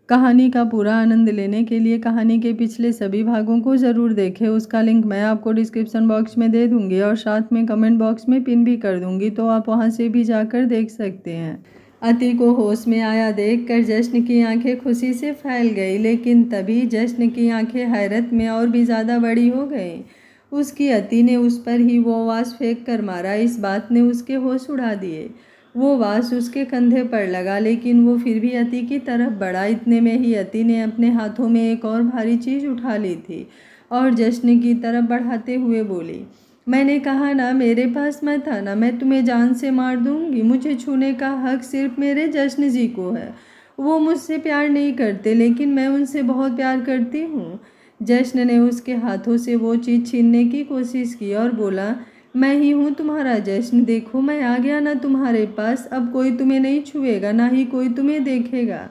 कहानी का पूरा आनंद लेने के लिए कहानी के पिछले सभी भागों को ज़रूर देखें। उसका लिंक मैं आपको डिस्क्रिप्शन बॉक्स में दे दूंगी और साथ में कमेंट बॉक्स में पिन भी कर दूंगी, तो आप वहां से भी जाकर देख सकते हैं। अति को होश में आया देखकर जश्न की आंखें खुशी से फैल गई, लेकिन तभी जश्न की आंखें हैरत में और भी ज़्यादा बड़ी हो गईं। उसकी अति ने उस पर ही वो वास फेंक कर मारा। इस बात ने उसके होश उड़ा दिए। वो वास उसके कंधे पर लगा, लेकिन वो फिर भी अति की तरफ बढ़ा। इतने में ही अति ने अपने हाथों में एक और भारी चीज़ उठा ली थी और जश्न की तरफ बढ़ाते हुए बोली, मैंने कहा ना मेरे पास मत आना, मैं तुम्हें जान से मार दूंगी। मुझे छूने का हक सिर्फ मेरे जश्न जी को है। वो मुझसे प्यार नहीं करते, लेकिन मैं उनसे बहुत प्यार करती हूँ। जश्न ने उसके हाथों से वो चीज़ छीनने की कोशिश की और बोला, मैं ही हूँ तुम्हारा जश्न, देखो मैं आ गया ना तुम्हारे पास। अब कोई तुम्हें नहीं छुएगा, ना ही कोई तुम्हें देखेगा।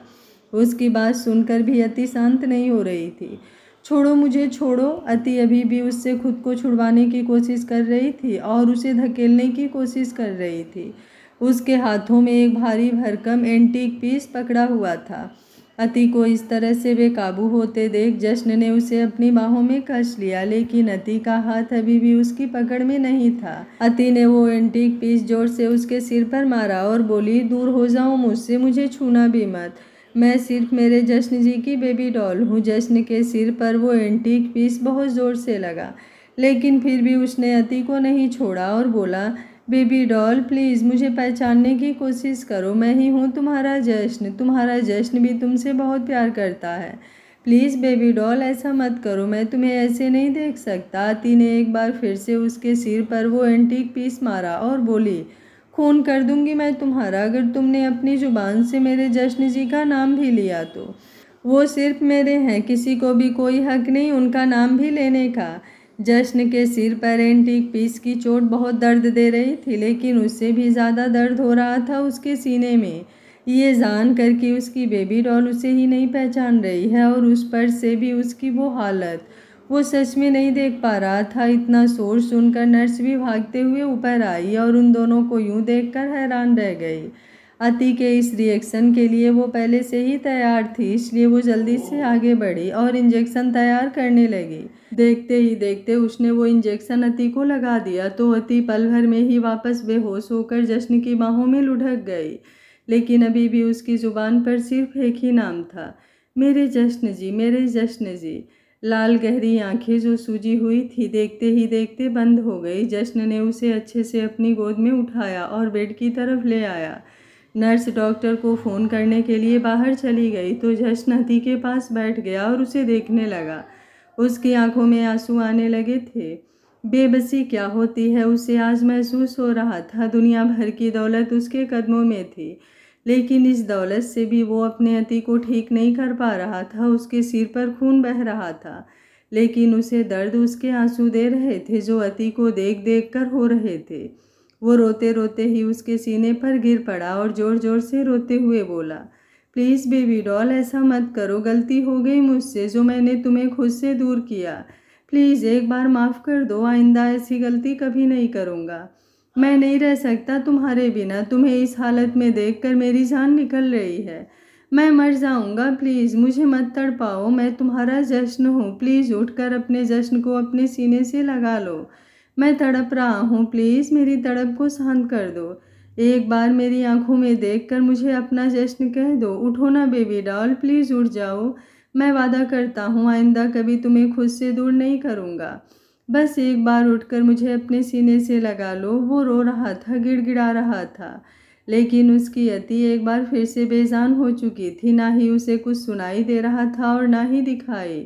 उसकी बात सुनकर भी अति शांत नहीं हो रही थी। छोड़ो मुझे, छोड़ो। अति अभी भी उससे खुद को छुड़वाने की कोशिश कर रही थी और उसे धकेलने की कोशिश कर रही थी। उसके हाथों में एक भारी भरकम एंटीक पीस पकड़ा हुआ था। अति को इस तरह से बेकाबू होते देख जश्न ने उसे अपनी बाहों में कस लिया, लेकिन अति का हाथ अभी भी उसकी पकड़ में नहीं था। अति ने वो एंटीक पीस जोर से उसके सिर पर मारा और बोली, दूर हो जाओ मुझसे, मुझे छूना भी मत। मैं सिर्फ मेरे जश्न जी की बेबी डॉल हूँ। जश्न के सिर पर वो एंटीक पीस बहुत जोर से लगा, लेकिन फिर भी उसने अति को नहीं छोड़ा और बोला, बेबी डॉल प्लीज़ मुझे पहचानने की कोशिश करो। मैं ही हूँ तुम्हारा जश्न। तुम्हारा जश्न भी तुमसे बहुत प्यार करता है। प्लीज़ बेबी डॉल ऐसा मत करो, मैं तुम्हें ऐसे नहीं देख सकता। अति ने एक बार फिर से उसके सिर पर वो एंटीक पीस मारा और बोली, खून कर दूंगी मैं तुम्हारा अगर तुमने अपनी जुबान से मेरे जश्न जी का नाम भी लिया तो। वो सिर्फ मेरे हैं, किसी को भी कोई हक नहीं उनका नाम भी लेने का। जश्न के सिर पर एंटीक पीस की चोट बहुत दर्द दे रही थी, लेकिन उससे भी ज़्यादा दर्द हो रहा था उसके सीने में, ये जान कर कि उसकी बेबी डॉल उसे ही नहीं पहचान रही है और उस पर से भी उसकी वो हालत। वो सच में नहीं देख पा रहा था। इतना शोर सुनकर नर्स भी भागते हुए ऊपर आई और उन दोनों को यूं देखकर हैरान रह गई। अति के इस रिएक्शन के लिए वो पहले से ही तैयार थी, इसलिए वो जल्दी से आगे बढ़ी और इंजेक्शन तैयार करने लगी। देखते ही देखते उसने वो इंजेक्शन अति को लगा दिया तो अति पल भर में ही वापस बेहोश होकर जश्न की बाहों में लुढ़क गई, लेकिन अभी भी उसकी जुबान पर सिर्फ एक ही नाम था, मेरे जश्न जी, मेरे जश्न जी। लाल गहरी आंखें जो सूजी हुई थी देखते ही देखते बंद हो गई। जश्न ने उसे अच्छे से अपनी गोद में उठाया और बेड की तरफ ले आया। नर्स डॉक्टर को फ़ोन करने के लिए बाहर चली गई तो जश्न अति के पास बैठ गया और उसे देखने लगा। उसकी आंखों में आंसू आने लगे थे। बेबसी क्या होती है उसे आज महसूस हो रहा था। दुनिया भर की दौलत उसके कदमों में थी, लेकिन इस दौलत से भी वो अपने अति को ठीक नहीं कर पा रहा था। उसके सिर पर खून बह रहा था, लेकिन उसे दर्द उसके आंसू दे रहे थे जो अति को देख देख कर हो रहे थे। वो रोते रोते ही उसके सीने पर गिर पड़ा और जोर जोर से रोते हुए बोला, प्लीज़ बेबी डॉल ऐसा मत करो, गलती हो गई मुझसे जो मैंने तुम्हें खुद से दूर किया। प्लीज़ एक बार माफ़ कर दो, आइंदा ऐसी गलती कभी नहीं करूँगा। मैं नहीं रह सकता तुम्हारे बिना। तुम्हें इस हालत में देखकर मेरी जान निकल रही है। मैं मर जाऊँगा, प्लीज़ मुझे मत तड़पाओ। मैं तुम्हारा जश्न हूँ, प्लीज़ उठकर अपने जश्न को अपने सीने से लगा लो। मैं तड़प रहा हूँ, प्लीज़ मेरी तड़प को शांत कर दो। एक बार मेरी आंखों में देखकर मुझे अपना जश्न कह दो। उठो ना बेबी डॉल, प्लीज़ उठ जाओ। मैं वादा करता हूँ आइंदा कभी तुम्हें खुद से दूर नहीं करूँगा। बस एक बार उठकर मुझे अपने सीने से लगा लो। वो रो रहा था, गिड़गिड़ा रहा था, लेकिन उसकी अति एक बार फिर से बेजान हो चुकी थी। ना ही उसे कुछ सुनाई दे रहा था और ना ही दिखाई,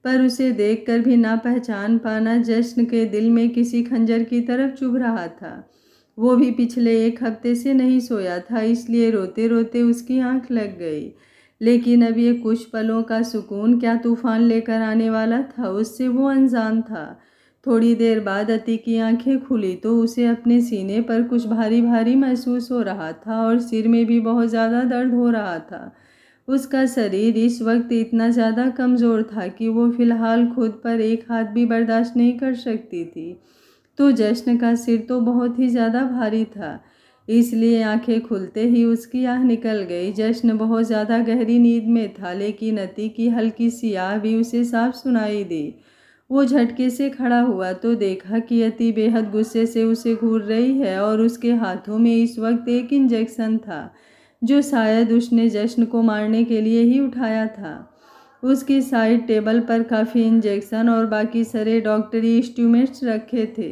पर उसे देखकर भी ना पहचान पाना जश्न के दिल में किसी खंजर की तरफ चुभ रहा था। वो भी पिछले एक हफ्ते से नहीं सोया था, इसलिए रोते रोते उसकी आंख लग गई। लेकिन अब ये कुछ पलों का सुकून क्या तूफान लेकर आने वाला था, उससे वो अनजान था। थोड़ी देर बाद अति की आंखें खुली तो उसे अपने सीने पर कुछ भारी भारी महसूस हो रहा था और सिर में भी बहुत ज़्यादा दर्द हो रहा था। उसका शरीर इस वक्त इतना ज़्यादा कमज़ोर था कि वो फिलहाल खुद पर एक हाथ भी बर्दाश्त नहीं कर सकती थी। तो जश्न का सिर तो बहुत ही ज़्यादा भारी था। इसलिए आंखें खुलते ही उसकी आह निकल गई। जश्न बहुत ज़्यादा गहरी नींद में था, लेकिन अति की हल्की सी आह भी उसे साफ सुनाई दी। वो झटके से खड़ा हुआ तो देखा कि अति बेहद गुस्से से उसे घूर रही है और उसके हाथों में इस वक्त एक इंजेक्शन था जो शायद उसने जश्न को मारने के लिए ही उठाया था। उसकी साइड टेबल पर काफ़ी इंजेक्शन और बाकी सारे डॉक्टरी इंस्ट्रूमेंट्स रखे थे।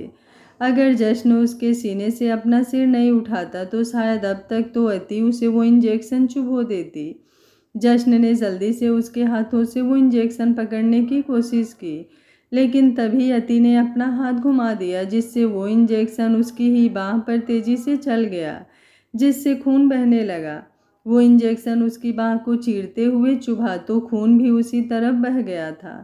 अगर जश्न उसके सीने से अपना सिर नहीं उठाता तो शायद अब तक तो अति उसे वो इंजेक्शन चुभो देती। जश्न ने जल्दी से उसके हाथों से वो इंजेक्शन पकड़ने की कोशिश की, लेकिन तभी अति ने अपना हाथ घुमा दिया, जिससे वो इंजेक्शन उसकी ही बाह पर तेजी से चल गया, जिससे खून बहने लगा। वो इंजेक्शन उसकी बाह को चीरते हुए चुभा तो खून भी उसी तरफ बह गया था।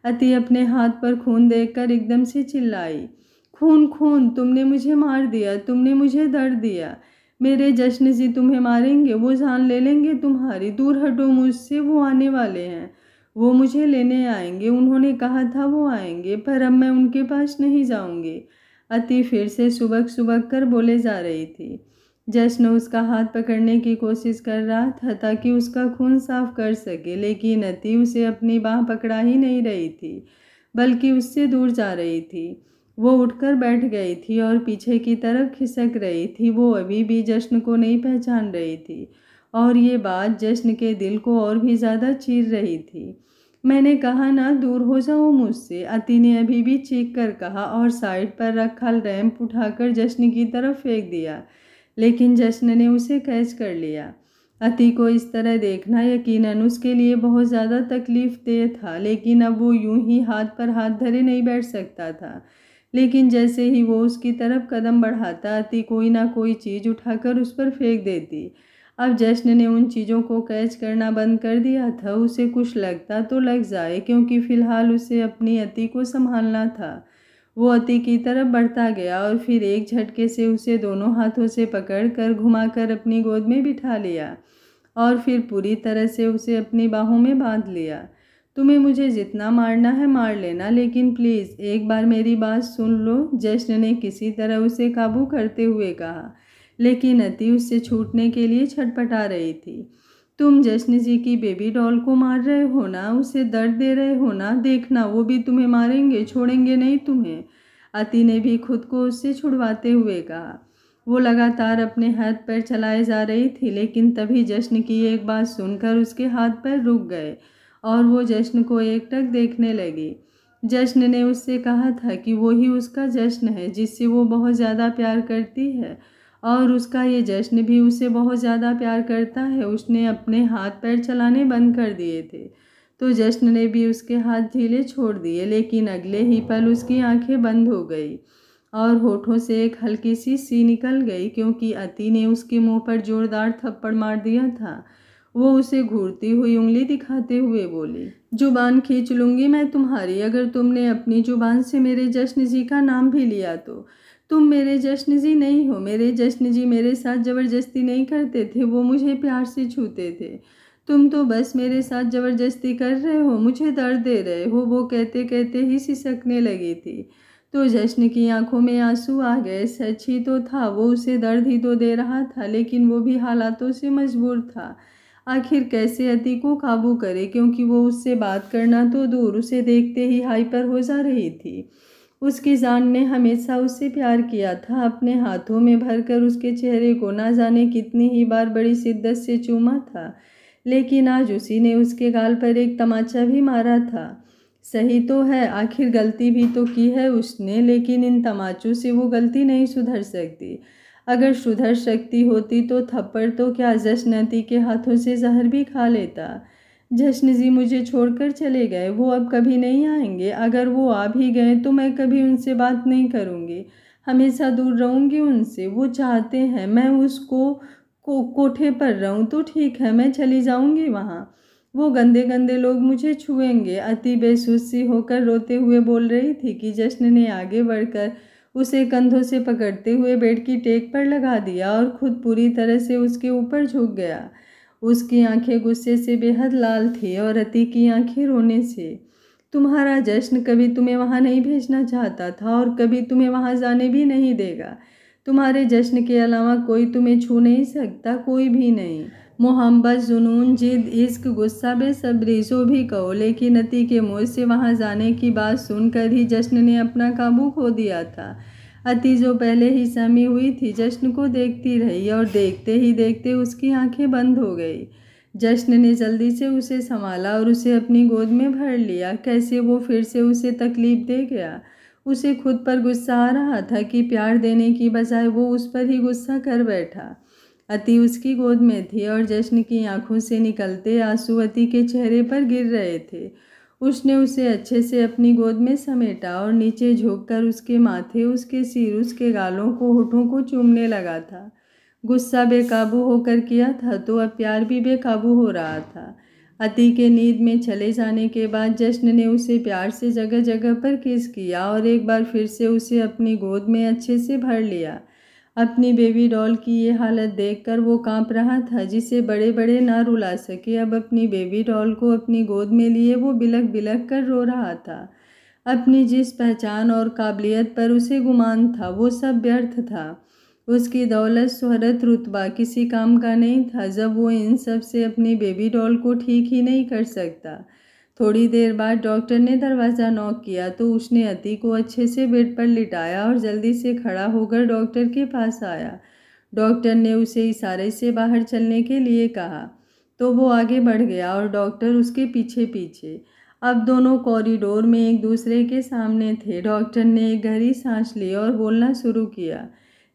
अति अपने हाथ पर खून देखकर एकदम से चिल्लाई, खून खून, तुमने मुझे मार दिया, तुमने मुझे दर्द दिया। मेरे जश्न जी तुम्हें मारेंगे, वो जान ले लेंगे तुम्हारी। दूर हटो मुझसे, वो आने वाले हैं, वो मुझे लेने आएंगे। उन्होंने कहा था वो आएंगे, पर अब मैं उनके पास नहीं जाऊंगी। अति फिर से सुबक सुबक कर बोले जा रही थी। जश्न उसका हाथ पकड़ने की कोशिश कर रहा था ताकि उसका खून साफ कर सके, लेकिन अति उसे अपनी बाह पकड़ा ही नहीं रही थी, बल्कि उससे दूर जा रही थी। वो उठकर बैठ गई थी और पीछे की तरफ खिसक रही थी। वो अभी भी जश्न को नहीं पहचान रही थी और ये बात जश्न के दिल को और भी ज़्यादा चीर रही थी। मैंने कहा ना, दूर हो जाओ मुझसे, अति ने अभी भी चीख कर कहा और साइड पर रखा रैंप उठाकर जश्न की तरफ फेंक दिया, लेकिन जश्न ने उसे कैच कर लिया। अति को इस तरह देखना यकीनन उसके लिए बहुत ज़्यादा तकलीफ देह था, लेकिन अब वो यूं ही हाथ पर हाथ धरे नहीं बैठ सकता था। लेकिन जैसे ही वो उसकी तरफ कदम बढ़ाता, अति कोई ना कोई चीज़ उठाकर उस पर फेंक देती। अब जश्न ने उन चीज़ों को कैच करना बंद कर दिया था। उसे कुछ लगता तो लग जाए, क्योंकि फिलहाल उसे अपनी अति को संभालना था। वो अति की तरफ बढ़ता गया और फिर एक झटके से उसे दोनों हाथों से पकड़कर घुमाकर अपनी गोद में बिठा लिया और फिर पूरी तरह से उसे अपनी बाहों में बांध लिया। तुम्हें मुझे जितना मारना है मार लेना, लेकिन प्लीज़ एक बार मेरी बात सुन लो, जश्न ने किसी तरह उसे काबू करते हुए कहा, लेकिन अति उससे छूटने के लिए छटपटा रही थी। तुम जश्न जी की बेबी डॉल को मार रहे हो ना, उसे दर्द दे रहे हो ना, देखना वो भी तुम्हें मारेंगे, छोड़ेंगे नहीं तुम्हें। अति ने भी खुद को उससे छुड़वाते हुए कहा। वो लगातार अपने हाथ पैर चलाए जा रही थी, लेकिन तभी जश्न की एक बात सुनकर उसके हाथ पैर रुक गए और वो जश्न को एकटक देखने लगी। जश्न ने उससे कहा था कि वो ही उसका जश्न है, जिससे वो बहुत ज़्यादा प्यार करती है और उसका ये जश्न भी उसे बहुत ज़्यादा प्यार करता है। उसने अपने हाथ पैर चलाने बंद कर दिए थे तो जश्न ने भी उसके हाथ ढीले छोड़ दिए, लेकिन अगले ही पल उसकी आंखें बंद हो गई और होठों से एक हल्की सी निकल गई, क्योंकि अति ने उसके मुंह पर जोरदार थप्पड़ मार दिया था। वो उसे घूरती हुई उंगली दिखाते हुए बोली, जुबान खींच लूंगी मैं तुम्हारी अगर तुमने अपनी जुबान से मेरे जश्न जी का नाम भी लिया तो। तुम मेरे जश्न जी नहीं हो। मेरे जश्न जी मेरे साथ ज़बरदस्ती नहीं करते थे, वो मुझे प्यार से छूते थे। तुम तो बस मेरे साथ ज़बरदस्ती कर रहे हो, मुझे दर्द दे रहे हो। वो कहते कहते ही सिसकने लगी थी तो जश्न की आंखों में आंसू आ गए। सच ही तो था, वो उसे दर्द ही तो दे रहा था, लेकिन वो भी हालातों से मजबूर था। आखिर कैसे अति को काबू करे, क्योंकि वो उससे बात करना तो दूर, उसे देखते ही हाइपर हो जा रही थी। उसकी जान ने हमेशा उससे प्यार किया था। अपने हाथों में भरकर उसके चेहरे को ना जाने कितनी ही बार बड़ी शिद्दत से चूमा था, लेकिन आज उसी ने उसके गाल पर एक तमाचा भी मारा था। सही तो है, आखिर गलती भी तो की है उसने, लेकिन इन तमाचों से वो गलती नहीं सुधर सकती। अगर सुधर सकती होती तो थप्पड़ तो क्या, जश्न अति के हाथों से जहर भी खा लेता। जश्न जी मुझे छोड़कर चले गए, वो अब कभी नहीं आएंगे। अगर वो आ भी गए तो मैं कभी उनसे बात नहीं करूँगी, हमेशा दूर रहूँगी उनसे। वो चाहते हैं मैं उसको कोठे पर रहूँ तो ठीक है, मैं चली जाऊँगी वहाँ। वो गंदे गंदे लोग मुझे छुएंगे। अति बेसुध सी होकर रोते हुए बोल रही थी कि जश्न ने आगे बढ़कर उसे कंधों से पकड़ते हुए बेड की टेक पर लगा दिया और खुद पूरी तरह से उसके ऊपर झुक गया। उसकी आंखें गुस्से से बेहद लाल थी और अति की आंखें रोने से। तुम्हारा जश्न कभी तुम्हें वहाँ नहीं भेजना चाहता था और कभी तुम्हें वहाँ जाने भी नहीं देगा। तुम्हारे जश्न के अलावा कोई तुम्हें छू नहीं सकता, कोई भी नहीं। मोहब्बत, जुनून, जिद, इश्क, गुस्सा, बेसब्री जो भी कहो, लेकिन अति के मुंह से वहां जाने की बात सुनकर ही जश्न ने अपना काबू खो दिया था। अति जो पहले ही सहमी हुई थी, जश्न को देखती रही और देखते ही देखते उसकी आंखें बंद हो गई। जश्न ने जल्दी से उसे संभाला और उसे अपनी गोद में भर लिया। कैसे वो फिर से उसे तकलीफ दे गया। उसे खुद पर गुस्सा आ रहा था कि प्यार देने की बजाय वो उस पर ही गुस्सा कर बैठा। अति उसकी गोद में थी और जश्न की आंखों से निकलते आंसू अति के चेहरे पर गिर रहे थे। उसने उसे अच्छे से अपनी गोद में समेटा और नीचे झुककर उसके माथे, उसके सिर, उसके गालों को, होठों को चूमने लगा था। गुस्सा बेकाबू होकर किया था तो अब प्यार भी बेकाबू हो रहा था। अति के नींद में चले जाने के बाद जश्न ने उसे प्यार से जगह जगह पर किस किया और एक बार फिर से उसे अपनी गोद में अच्छे से भर लिया। अपनी बेबी डॉल की ये हालत देखकर वो कांप रहा था। जिसे बड़े बड़े ना रुला सके, अब अपनी बेबी डॉल को अपनी गोद में लिए वो बिलख बिलख कर रो रहा था। अपनी जिस पहचान और काबिलियत पर उसे गुमान था वो सब व्यर्थ था। उसकी दौलत, शोहरत, रुतबा किसी काम का नहीं था जब वो इन सब से अपनी बेबी डॉल को ठीक ही नहीं कर सकता। थोड़ी देर बाद डॉक्टर ने दरवाज़ा नॉक किया तो उसने अति को अच्छे से बेड पर लिटाया और जल्दी से खड़ा होकर डॉक्टर के पास आया। डॉक्टर ने उसे इशारे से बाहर चलने के लिए कहा तो वो आगे बढ़ गया और डॉक्टर उसके पीछे पीछे। अब दोनों कॉरिडोर में एक दूसरे के सामने थे। डॉक्टर ने एक गहरी सांस ली और बोलना शुरू किया।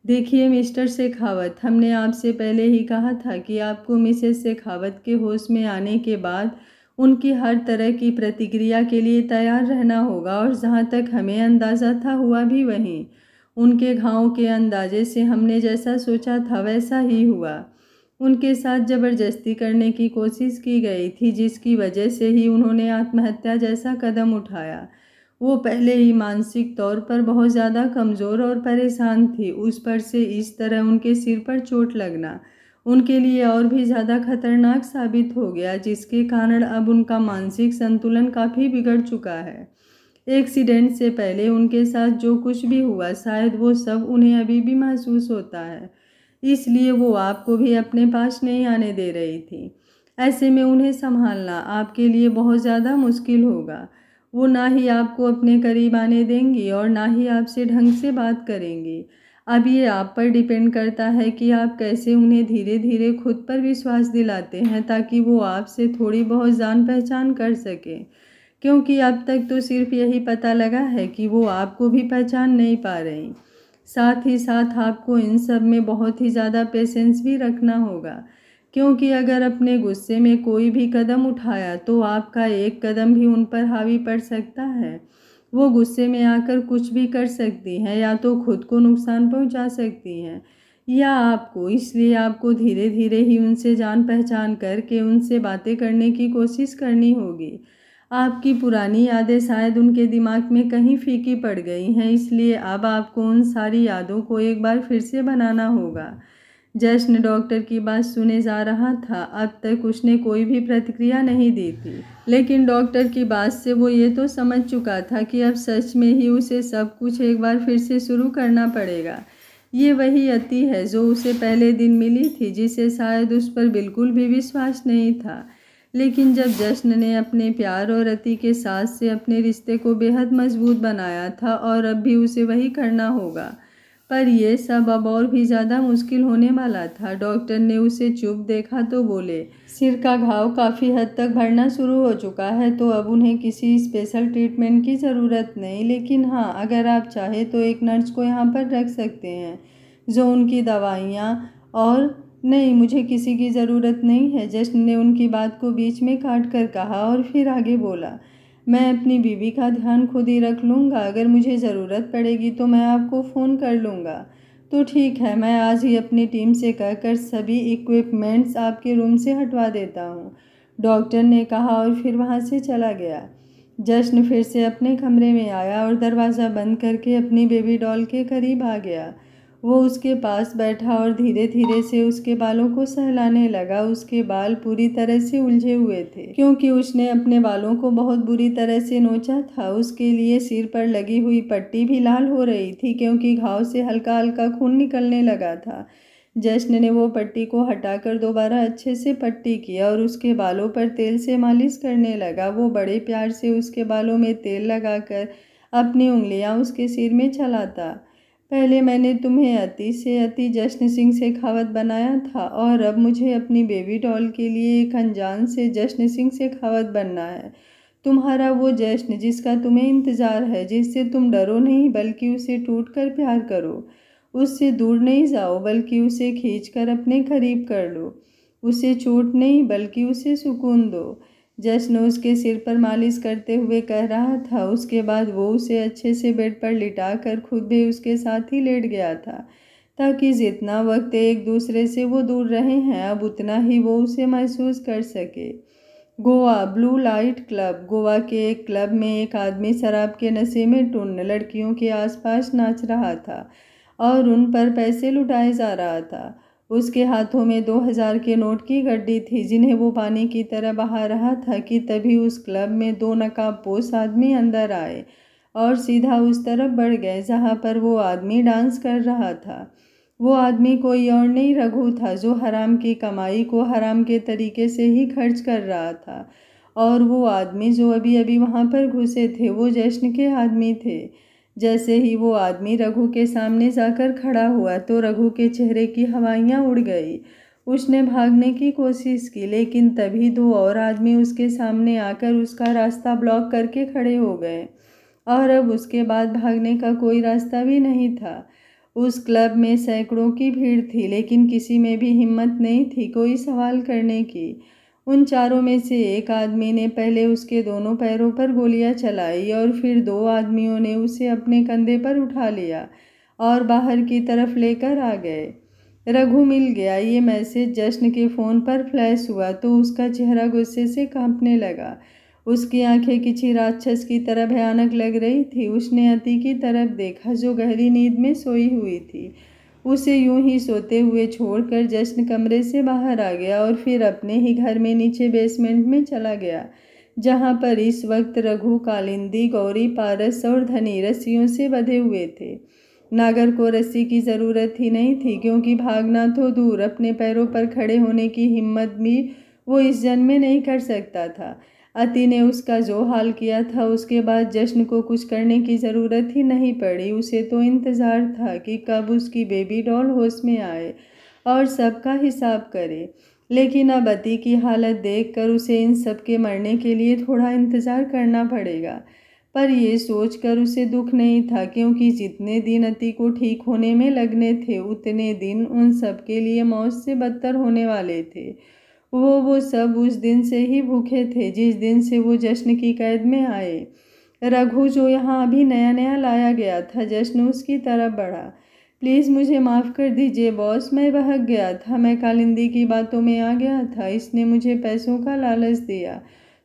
देखिए मिस्टर शेखावत, हमने आपसे पहले ही कहा था कि आपको मिसेस शेखावत के होश में आने के बाद उनकी हर तरह की प्रतिक्रिया के लिए तैयार रहना होगा और जहाँ तक हमें अंदाज़ा था हुआ भी वहीं। उनके घावों के अंदाजे से हमने जैसा सोचा था वैसा ही हुआ। उनके साथ ज़बरदस्ती करने की कोशिश की गई थी जिसकी वजह से ही उन्होंने आत्महत्या जैसा कदम उठाया। वो पहले ही मानसिक तौर पर बहुत ज़्यादा कमज़ोर और परेशान थी। उस पर से इस तरह उनके सिर पर चोट लगना उनके लिए और भी ज़्यादा खतरनाक साबित हो गया, जिसके कारण अब उनका मानसिक संतुलन काफ़ी बिगड़ चुका है। एक्सीडेंट से पहले उनके साथ जो कुछ भी हुआ शायद वो सब उन्हें अभी भी महसूस होता है, इसलिए वो आपको भी अपने पास नहीं आने दे रही थी। ऐसे में उन्हें संभालना आपके लिए बहुत ज़्यादा मुश्किल होगा। वो ना ही आपको अपने करीब आने देंगी और ना ही आपसे ढंग से बात करेंगी। अब ये आप पर डिपेंड करता है कि आप कैसे उन्हें धीरे धीरे खुद पर विश्वास दिलाते हैं ताकि वो आपसे थोड़ी बहुत जान पहचान कर सकें, क्योंकि अब तक तो सिर्फ यही पता लगा है कि वो आपको भी पहचान नहीं पा रही। साथ ही साथ आपको इन सब में बहुत ही ज़्यादा पेशेंस भी रखना होगा, क्योंकि अगर अपने गुस्से में कोई भी कदम उठाया तो आपका एक कदम भी उन पर हावी पड़ सकता है। वो गुस्से में आकर कुछ भी कर सकती हैं, या तो खुद को नुकसान पहुंचा सकती हैं या आपको। इसलिए आपको धीरे धीरे ही उनसे जान पहचान करके उनसे बातें करने की कोशिश करनी होगी। आपकी पुरानी यादें शायद उनके दिमाग में कहीं फीकी पड़ गई हैं, इसलिए अब आपको उन सारी यादों को एक बार फिर से बनाना होगा। जश्न डॉक्टर की बात सुने जा रहा था। अब तक उसने कोई भी प्रतिक्रिया नहीं दी थी, लेकिन डॉक्टर की बात से वो ये तो समझ चुका था कि अब सच में ही उसे सब कुछ एक बार फिर से शुरू करना पड़ेगा। ये वही अति है जो उसे पहले दिन मिली थी, जिसे शायद उस पर बिल्कुल भी विश्वास नहीं था। लेकिन जब जश्न ने अपने प्यार और अति के साथ से अपने रिश्ते को बेहद मजबूत बनाया था और अब भी उसे वही करना होगा, पर यह सब अब और भी ज़्यादा मुश्किल होने वाला था। डॉक्टर ने उसे चुप देखा तो बोले, सिर का घाव काफ़ी हद तक भरना शुरू हो चुका है तो अब उन्हें किसी स्पेशल ट्रीटमेंट की ज़रूरत नहीं, लेकिन हाँ, अगर आप चाहें तो एक नर्स को यहाँ पर रख सकते हैं जो उनकी दवाइयाँ और नहीं, मुझे किसी की ज़रूरत नहीं है। जश्न ने उनकी बात को बीच में काट कर कहा और फिर आगे बोला, मैं अपनी बीवी का ध्यान खुद ही रख लूँगा। अगर मुझे ज़रूरत पड़ेगी तो मैं आपको फ़ोन कर लूँगा। तो ठीक है, मैं आज ही अपनी टीम से कहकर सभी इक्विपमेंट्स आपके रूम से हटवा देता हूँ, डॉक्टर ने कहा और फिर वहाँ से चला गया। जश्न फिर से अपने कमरे में आया और दरवाज़ा बंद करके अपनी बेबी डॉल के करीब आ गया। वो उसके पास बैठा और धीरे धीरे से उसके बालों को सहलाने लगा। उसके बाल पूरी तरह से उलझे हुए थे क्योंकि उसने अपने बालों को बहुत बुरी तरह से नोचा था। उसके लिए सिर पर लगी हुई पट्टी भी लाल हो रही थी क्योंकि घाव से हल्का हल्का खून निकलने लगा था। जश्न ने वो पट्टी को हटाकर दोबारा अच्छे से पट्टी किया और उसके बालों पर तेल से मालिश करने लगा। वो बड़े प्यार से उसके बालों में तेल लगाकर अपनी उंगलियां उसके सिर में चलाता। पहले मैंने तुम्हें अति से अति जश्न सिंह शेखावत बनाया था और अब मुझे अपनी बेबी डॉल के लिए एक अनजान से जश्न सिंह शेखावत बनना है। तुम्हारा वो जश्न जिसका तुम्हें इंतज़ार है, जिससे तुम डरो नहीं बल्कि उसे टूट कर प्यार करो। उससे दूर नहीं जाओ बल्कि उसे खींचकर अपने करीब कर लो। उसे चोट नहीं बल्कि उसे सुकून दो। जश्न उसके सिर पर मालिश करते हुए कह रहा था। उसके बाद वो उसे अच्छे से बेड पर लिटाकर खुद भी उसके साथ ही लेट गया था ताकि जितना वक्त एक दूसरे से वो दूर रहे हैं अब उतना ही वो उसे महसूस कर सके। Goa blue light club. Goa के एक क्लब में एक आदमी शराब के नशे में टुन्न लड़कियों के आसपास नाच रहा था और उन पर पैसे लुटाए जा रहा था। उसके हाथों में 2000 के नोट की गड्डी थी जिन्हें वो पानी की तरह बहा रहा था कि तभी उस क्लब में 2 नकाबपोश आदमी अंदर आए और सीधा उस तरफ बढ़ गए जहाँ पर वो आदमी डांस कर रहा था। वो आदमी कोई और नहीं रघु था जो हराम की कमाई को हराम के तरीके से ही खर्च कर रहा था। और वो आदमी जो अभी अभी वहाँ पर घुसे थे वो जश्न के आदमी थे। जैसे ही वो आदमी रघु के सामने जाकर खड़ा हुआ तो रघु के चेहरे की हवाइयाँ उड़ गई। उसने भागने की कोशिश की लेकिन तभी 2 और आदमी उसके सामने आकर उसका रास्ता ब्लॉक करके खड़े हो गए और अब उसके बाद भागने का कोई रास्ता भी नहीं था। उस क्लब में सैकड़ों की भीड़ थी लेकिन किसी में भी हिम्मत नहीं थी कोई सवाल करने की। उन चारों में से एक आदमी ने पहले उसके दोनों पैरों पर गोलियां चलाई और फिर 2 आदमियों ने उसे अपने कंधे पर उठा लिया और बाहर की तरफ लेकर आ गए। रघु मिल गया। ये मैसेज जश्न के फ़ोन पर फ्लैश हुआ तो उसका चेहरा गुस्से से कांपने लगा। उसकी आंखें किसी राक्षस की तरह भयानक लग रही थी। उसने अति की तरफ देखा जो गहरी नींद में सोई हुई थी। उसे यूं ही सोते हुए छोड़कर जश्न कमरे से बाहर आ गया और फिर अपने ही घर में नीचे बेसमेंट में चला गया जहां पर इस वक्त रघु, कालिंदी, गौरी, पारस और धनी रस्सियों से बंधे हुए थे। नागर को रस्सी की ज़रूरत ही नहीं थी क्योंकि भागना तो दूर अपने पैरों पर खड़े होने की हिम्मत भी वो इस जन्म में नहीं कर सकता था। अति ने उसका जो हाल किया था उसके बाद जश्न को कुछ करने की ज़रूरत ही नहीं पड़ी। उसे तो इंतज़ार था कि कब उसकी बेबी डॉल होश में आए और सबका हिसाब करे। लेकिन अब अति की हालत देखकर उसे इन सब के मरने के लिए थोड़ा इंतज़ार करना पड़ेगा। पर यह सोचकर उसे दुख नहीं था क्योंकि जितने दिन अति को ठीक होने में लगने थे उतने दिन उन सब के लिए मौत से बदतर होने वाले थे। वो सब उस दिन से ही भूखे थे जिस दिन से वो जश्न की कैद में आए। रघु जो यहाँ अभी नया नया लाया गया था, जश्न उसकी तरफ बढ़ा। प्लीज़ मुझे माफ़ कर दीजिए बॉस, मैं बहक गया था, मैं कालिंदी की बातों में आ गया था। इसने मुझे पैसों का लालच दिया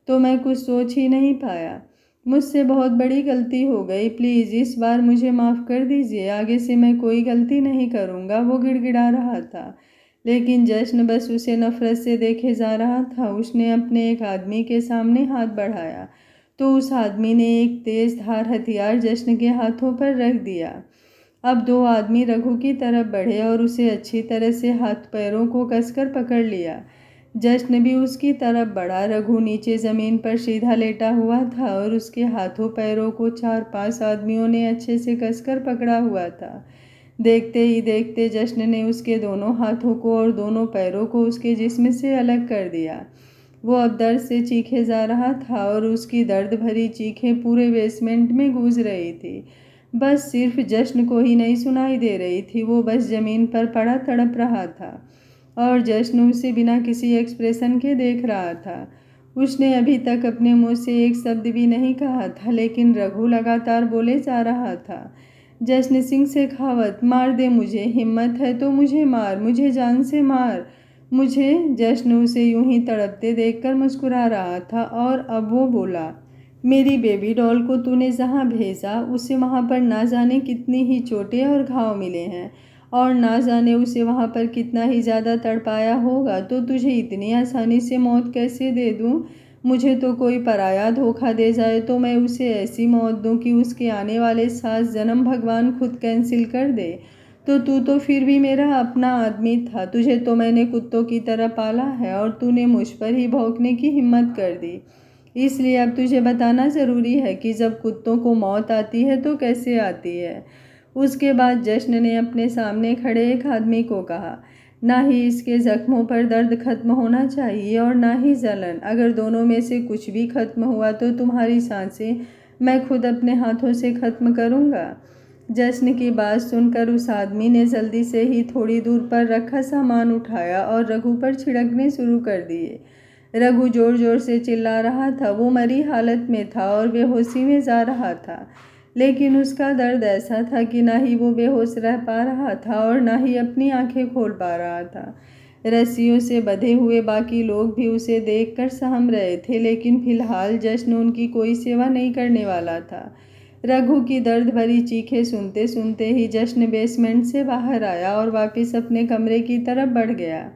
तो मैं कुछ सोच ही नहीं पाया। मुझसे बहुत बड़ी गलती हो गई, प्लीज़ इस बार मुझे माफ़ कर दीजिए, आगे से मैं कोई गलती नहीं करूँगा। वो गिड़गिड़ा रहा था लेकिन जश्न बस उसे नफरत से देखे जा रहा था। उसने अपने एक आदमी के सामने हाथ बढ़ाया तो उस आदमी ने एक तेज धार हथियार जश्न के हाथों पर रख दिया। अब 2 आदमी रघु की तरफ बढ़े और उसे अच्छी तरह से हाथ पैरों को कसकर पकड़ लिया। जश्न भी उसकी तरफ बढ़ा। रघु नीचे ज़मीन पर सीधा लेटा हुआ था और उसके हाथों पैरों को 4-5 आदमियों ने अच्छे से कसकर पकड़ा हुआ था। देखते ही देखते जश्न ने उसके दोनों हाथों को और दोनों पैरों को उसके जिस्म से अलग कर दिया। वो अब दर्द से चीखे जा रहा था और उसकी दर्द भरी चीखें पूरे बेसमेंट में गूंज रही थी। बस सिर्फ जश्न को ही नहीं सुनाई दे रही थी। वो बस ज़मीन पर पड़ा तड़प रहा था और जश्न उसे बिना किसी एक्सप्रेशन के देख रहा था। उसने अभी तक अपने मुँह से एक शब्द भी नहीं कहा था लेकिन रघु लगातार बोले जा रहा था। जश्न सिंह शेखावत, मार दे मुझे, हिम्मत है तो मुझे मार, मुझे जान से मार मुझे। जश्न उसे यूं ही तड़पते देखकर मुस्कुरा रहा था और अब वो बोला, मेरी बेबी डॉल को तूने जहाँ भेजा उसे वहाँ पर ना जाने कितनी ही चोटें और घाव मिले हैं और ना जाने उसे वहाँ पर कितना ही ज़्यादा तड़पाया होगा, तो तुझे इतनी आसानी से मौत कैसे दे दूँ? मुझे तो कोई पराया धोखा दे जाए तो मैं उसे ऐसी मौत दूँ कि उसके आने वाले 7 जन्म भगवान खुद कैंसिल कर दे। तो तू तो फिर भी मेरा अपना आदमी था, तुझे तो मैंने कुत्तों की तरह पाला है और तूने मुझ पर ही भौंकने की हिम्मत कर दी। इसलिए अब तुझे बताना ज़रूरी है कि जब कुत्तों को मौत आती है तो कैसे आती है। उसके बाद जश्न ने अपने सामने खड़े एक आदमी को कहा, ना ही इसके जख्मों पर दर्द खत्म होना चाहिए और ना ही जलन। अगर दोनों में से कुछ भी खत्म हुआ तो तुम्हारी सांसें मैं खुद अपने हाथों से खत्म करूँगा। जश्न की बात सुनकर उस आदमी ने जल्दी से ही थोड़ी दूर पर रखा सामान उठाया और रघु पर छिड़कने शुरू कर दिए। रघु जोर जोर से चिल्ला रहा था, वो मरी हालत में था और बेहोशी में जा रहा था, लेकिन उसका दर्द ऐसा था कि ना ही वो बेहोश रह पा रहा था और ना ही अपनी आंखें खोल पा रहा था। रस्सियों से बंधे हुए बाकी लोग भी उसे देखकर सहम रहे थे, लेकिन फिलहाल जश्न उनकी कोई सेवा नहीं करने वाला था। रघु की दर्द भरी चीखें सुनते सुनते ही जश्न बेसमेंट से बाहर आया और वापस अपने कमरे की तरफ बढ़ गया।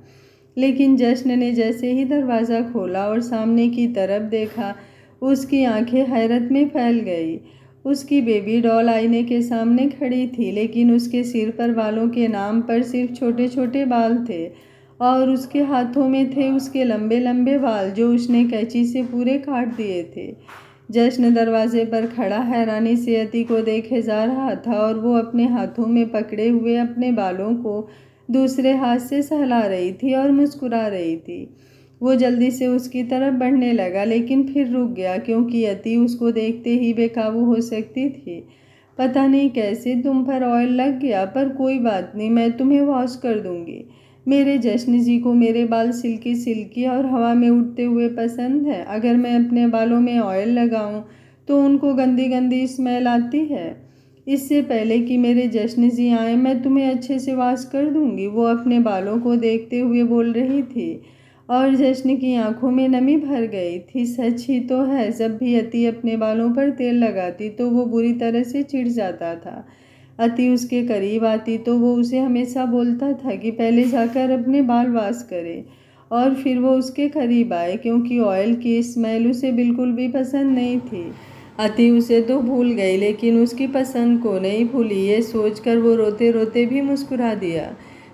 लेकिन जश्न ने जैसे ही दरवाज़ा खोला और सामने की तरफ देखा, उसकी आंखें हैरत में फैल गई। उसकी बेबी डॉल आईने के सामने खड़ी थी, लेकिन उसके सिर पर बालों के नाम पर सिर्फ छोटे छोटे बाल थे और उसके हाथों में थे उसके लंबे लंबे बाल जो उसने कैंची से पूरे काट दिए थे। जश्न दरवाजे पर खड़ा हैरानी से अति को देखे जा रहा था और वो अपने हाथों में पकड़े हुए अपने बालों को दूसरे हाथ से सहला रही थी और मुस्कुरा रही थी। वो जल्दी से उसकी तरफ बढ़ने लगा, लेकिन फिर रुक गया क्योंकि अति उसको देखते ही बेकाबू हो सकती थी। पता नहीं कैसे तुम पर ऑयल लग गया, पर कोई बात नहीं, मैं तुम्हें वॉश कर दूंगी। मेरे जश्न जी को मेरे बाल सिल्की सिल्की और हवा में उड़ते हुए पसंद है। अगर मैं अपने बालों में ऑयल लगाऊं तो उनको गंदी गंदी स्मेल आती है। इससे पहले कि मेरे जश्न जी आए मैं तुम्हें अच्छे से वॉश कर दूंगी। वो अपने बालों को देखते हुए बोल रही थी और जश्न की आंखों में नमी भर गई थी। सच ही तो है, जब भी अति अपने बालों पर तेल लगाती तो वो बुरी तरह से चिढ़ जाता था। अति उसके करीब आती तो वो उसे हमेशा बोलता था कि पहले जाकर अपने बाल वॉश करे और फिर वो उसके करीब आए, क्योंकि ऑयल की स्मेल उसे बिल्कुल भी पसंद नहीं थी। अति उसे तो भूल गई, लेकिन उसकी पसंद को नहीं भूली, ये सोचकर वो रोते रोते भी मुस्कुरा दिया।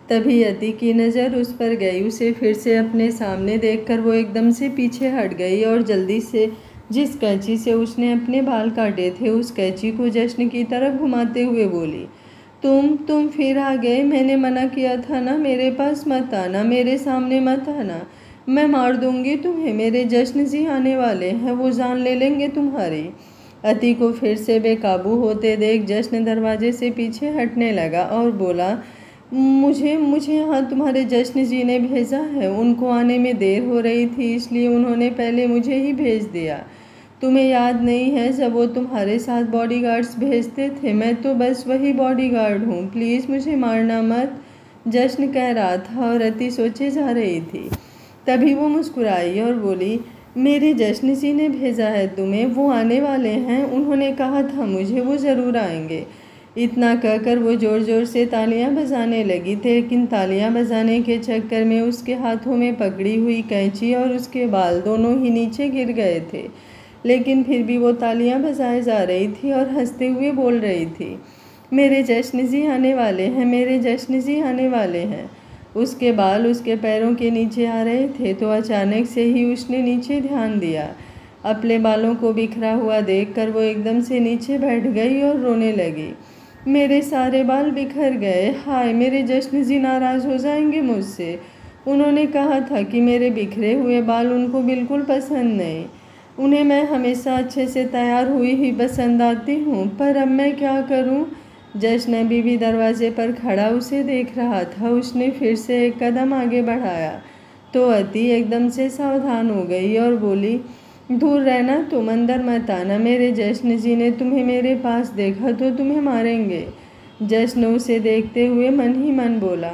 तभी अति की नज़र उस पर गई। उसे फिर से अपने सामने देखकर वो एकदम से पीछे हट गई और जल्दी से जिस कैंची से उसने अपने बाल काटे थे उस कैंची को जश्न की तरफ घुमाते हुए बोली, तुम फिर आ गए। मैंने मना किया था ना, मेरे पास मत आना, मेरे सामने मत आना, मैं मार दूंगी तुम्हें। मेरे जश्न जी आने वाले हैं, वो जान ले लेंगे तुम्हारी। अति को फिर से बेकाबू होते देख जश्न दरवाजे से पीछे हटने लगा और बोला, मुझे यहाँ तुम्हारे जश्न जी ने भेजा है। उनको आने में देर हो रही थी, इसलिए उन्होंने पहले मुझे ही भेज दिया। तुम्हें याद नहीं है जब वो तुम्हारे साथ बॉडीगार्ड्स भेजते थे? मैं तो बस वही बॉडीगार्ड हूँ, प्लीज़ मुझे मारना मत, जश्न कह रहा था और अति सोचे जा रही थी। तभी वो मुस्कुराई और बोली, मेरे जश्न जी ने भेजा है तुम्हें, वो आने वाले हैं, उन्होंने कहा था मुझे, वो ज़रूर आएंगे। इतना कहकर वो ज़ोर ज़ोर से तालियां बजाने लगी थी, लेकिन तालियां बजाने के चक्कर में उसके हाथों में पकड़ी हुई कैंची और उसके बाल दोनों ही नीचे गिर गए थे। लेकिन फिर भी वो तालियां बजाए जा रही थी और हंसते हुए बोल रही थी, मेरे जश्न जी आने वाले हैं, मेरे जश्न जी आने वाले हैं। उसके बाल उसके पैरों के नीचे आ रहे थे तो अचानक से ही उसने नीचे ध्यान दिया। अपने बालों को बिखरा हुआ देखकर वो एकदम से नीचे बैठ गई और रोने लगी। मेरे सारे बाल बिखर गए, हाय, मेरे जश्न जी नाराज़ हो जाएंगे मुझसे। उन्होंने कहा था कि मेरे बिखरे हुए बाल उनको बिल्कुल पसंद नहीं, उन्हें मैं हमेशा अच्छे से तैयार हुई ही पसंद आती हूँ, पर अब मैं क्या करूँ? जश्न अभी भी दरवाजे पर खड़ा उसे देख रहा था। उसने फिर से एक कदम आगे बढ़ाया तो अति एकदम से सावधान हो गई और बोली, दूर रहना, तुम अंदर मत आना, मेरे जश्न जी ने तुम्हें मेरे पास देखा तो तुम्हें मारेंगे। जश्न उसे देखते हुए मन ही मन बोला,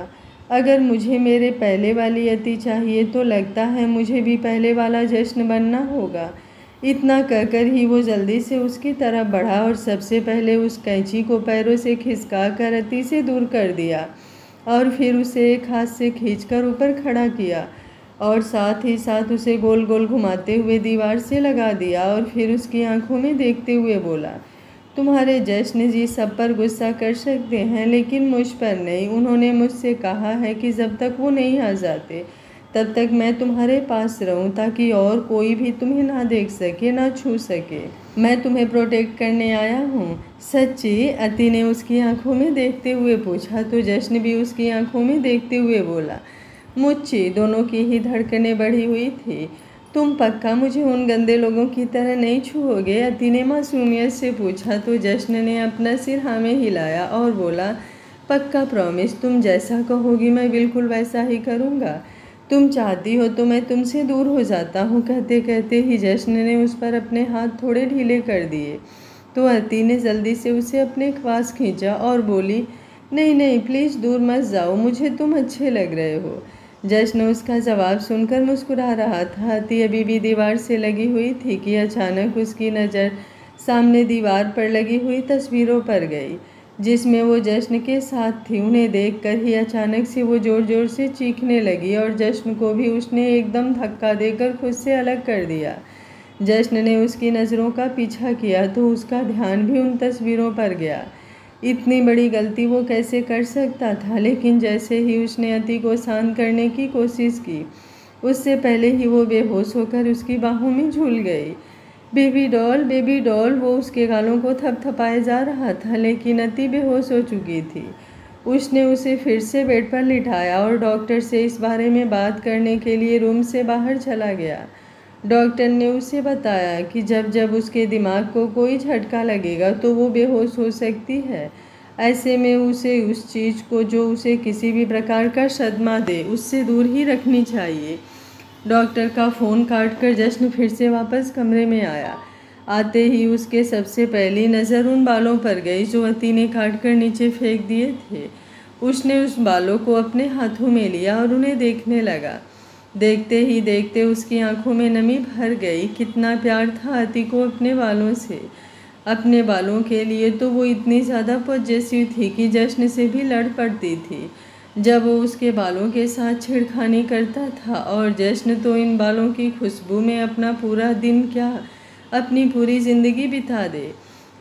अगर मुझे मेरे पहले वाली अति चाहिए तो लगता है मुझे भी पहले वाला जश्न बनना होगा। इतना कहकर ही वो जल्दी से उसकी तरफ बढ़ा और सबसे पहले उस कैंची को पैरों से खिसका कर अति से दूर कर दिया। और फिर उसे एक हाथ से खींचकर ऊपर खड़ा किया और साथ ही साथ उसे गोल गोल घुमाते हुए दीवार से लगा दिया और फिर उसकी आंखों में देखते हुए बोला, तुम्हारे जश्न जी सब पर गुस्सा कर सकते हैं लेकिन मुझ पर नहीं। उन्होंने मुझसे कहा है कि जब तक वो नहीं आ जाते तब तक मैं तुम्हारे पास रहूं ताकि और कोई भी तुम्हें ना देख सके ना छू सके। मैं तुम्हें प्रोटेक्ट करने आया हूँ। सच्ची? अति ने उसकी आंखों में देखते हुए पूछा तो जश्न भी उसकी आंखों में देखते हुए बोला, मुझे दोनों की ही धड़कनें बढ़ी हुई थी। तुम पक्का मुझे उन गंदे लोगों की तरह नहीं छूओगे? अति ने मासूमियत से पूछा तो जश्न ने अपना सिर हाँ में हिलाया और बोला, पक्का प्रॉमिस, तुम जैसा कहोगी मैं बिल्कुल वैसा ही करूँगा। तुम चाहती हो तो मैं तुमसे दूर हो जाता हूँ। कहते कहते ही जश्न ने उस पर अपने हाथ थोड़े ढीले कर दिए तो अति ने जल्दी से उसे अपने पास खींचा और बोली, नहीं नहीं प्लीज़ दूर मत जाओ, मुझे तुम अच्छे लग रहे हो। जश्न उसका जवाब सुनकर मुस्कुरा रहा था। अति अभी भी दीवार से लगी हुई थी कि अचानक उसकी नज़र सामने दीवार पर लगी हुई तस्वीरों पर गई जिसमें वो जश्न के साथ थी। उन्हें देखकर ही अचानक से वो ज़ोर ज़ोर से चीखने लगी और जश्न को भी उसने एकदम धक्का देकर खुद से अलग कर दिया। जश्न ने उसकी नज़रों का पीछा किया तो उसका ध्यान भी उन तस्वीरों पर गया। इतनी बड़ी गलती वो कैसे कर सकता था, लेकिन जैसे ही उसने अति को शांत करने की कोशिश की उससे पहले ही वो बेहोश होकर उसकी बाहों में झूल गई। बेबी डॉल, वो उसके गालों को थपथपाए जा रहा था लेकिन अति बेहोश हो चुकी थी। उसने उसे फिर से बेड पर लिटाया और डॉक्टर से इस बारे में बात करने के लिए रूम से बाहर चला गया। डॉक्टर ने उसे बताया कि जब जब उसके दिमाग को कोई झटका लगेगा तो वो बेहोश हो सकती है। ऐसे में उसे उस चीज़ को जो उसे किसी भी प्रकार का सदमा दे उससे दूर ही रखनी चाहिए। डॉक्टर का फ़ोन काटकर जश्न फिर से वापस कमरे में आया। आते ही उसके सबसे पहली नज़र उन बालों पर गई जो अति ने काटकर नीचे फेंक दिए थे। उसने उस बालों को अपने हाथों में लिया और उन्हें देखने लगा। देखते ही देखते उसकी आंखों में नमी भर गई। कितना प्यार था अति को अपने बालों से। अपने बालों के लिए तो वो इतनी ज़्यादा पॉजेसिव थी कि जश्न से भी लड़ पड़ती थी जब वो उसके बालों के साथ छेड़खानी करता था। और जश्न तो इन बालों की खुशबू में अपना पूरा दिन क्या अपनी पूरी ज़िंदगी बिता दे।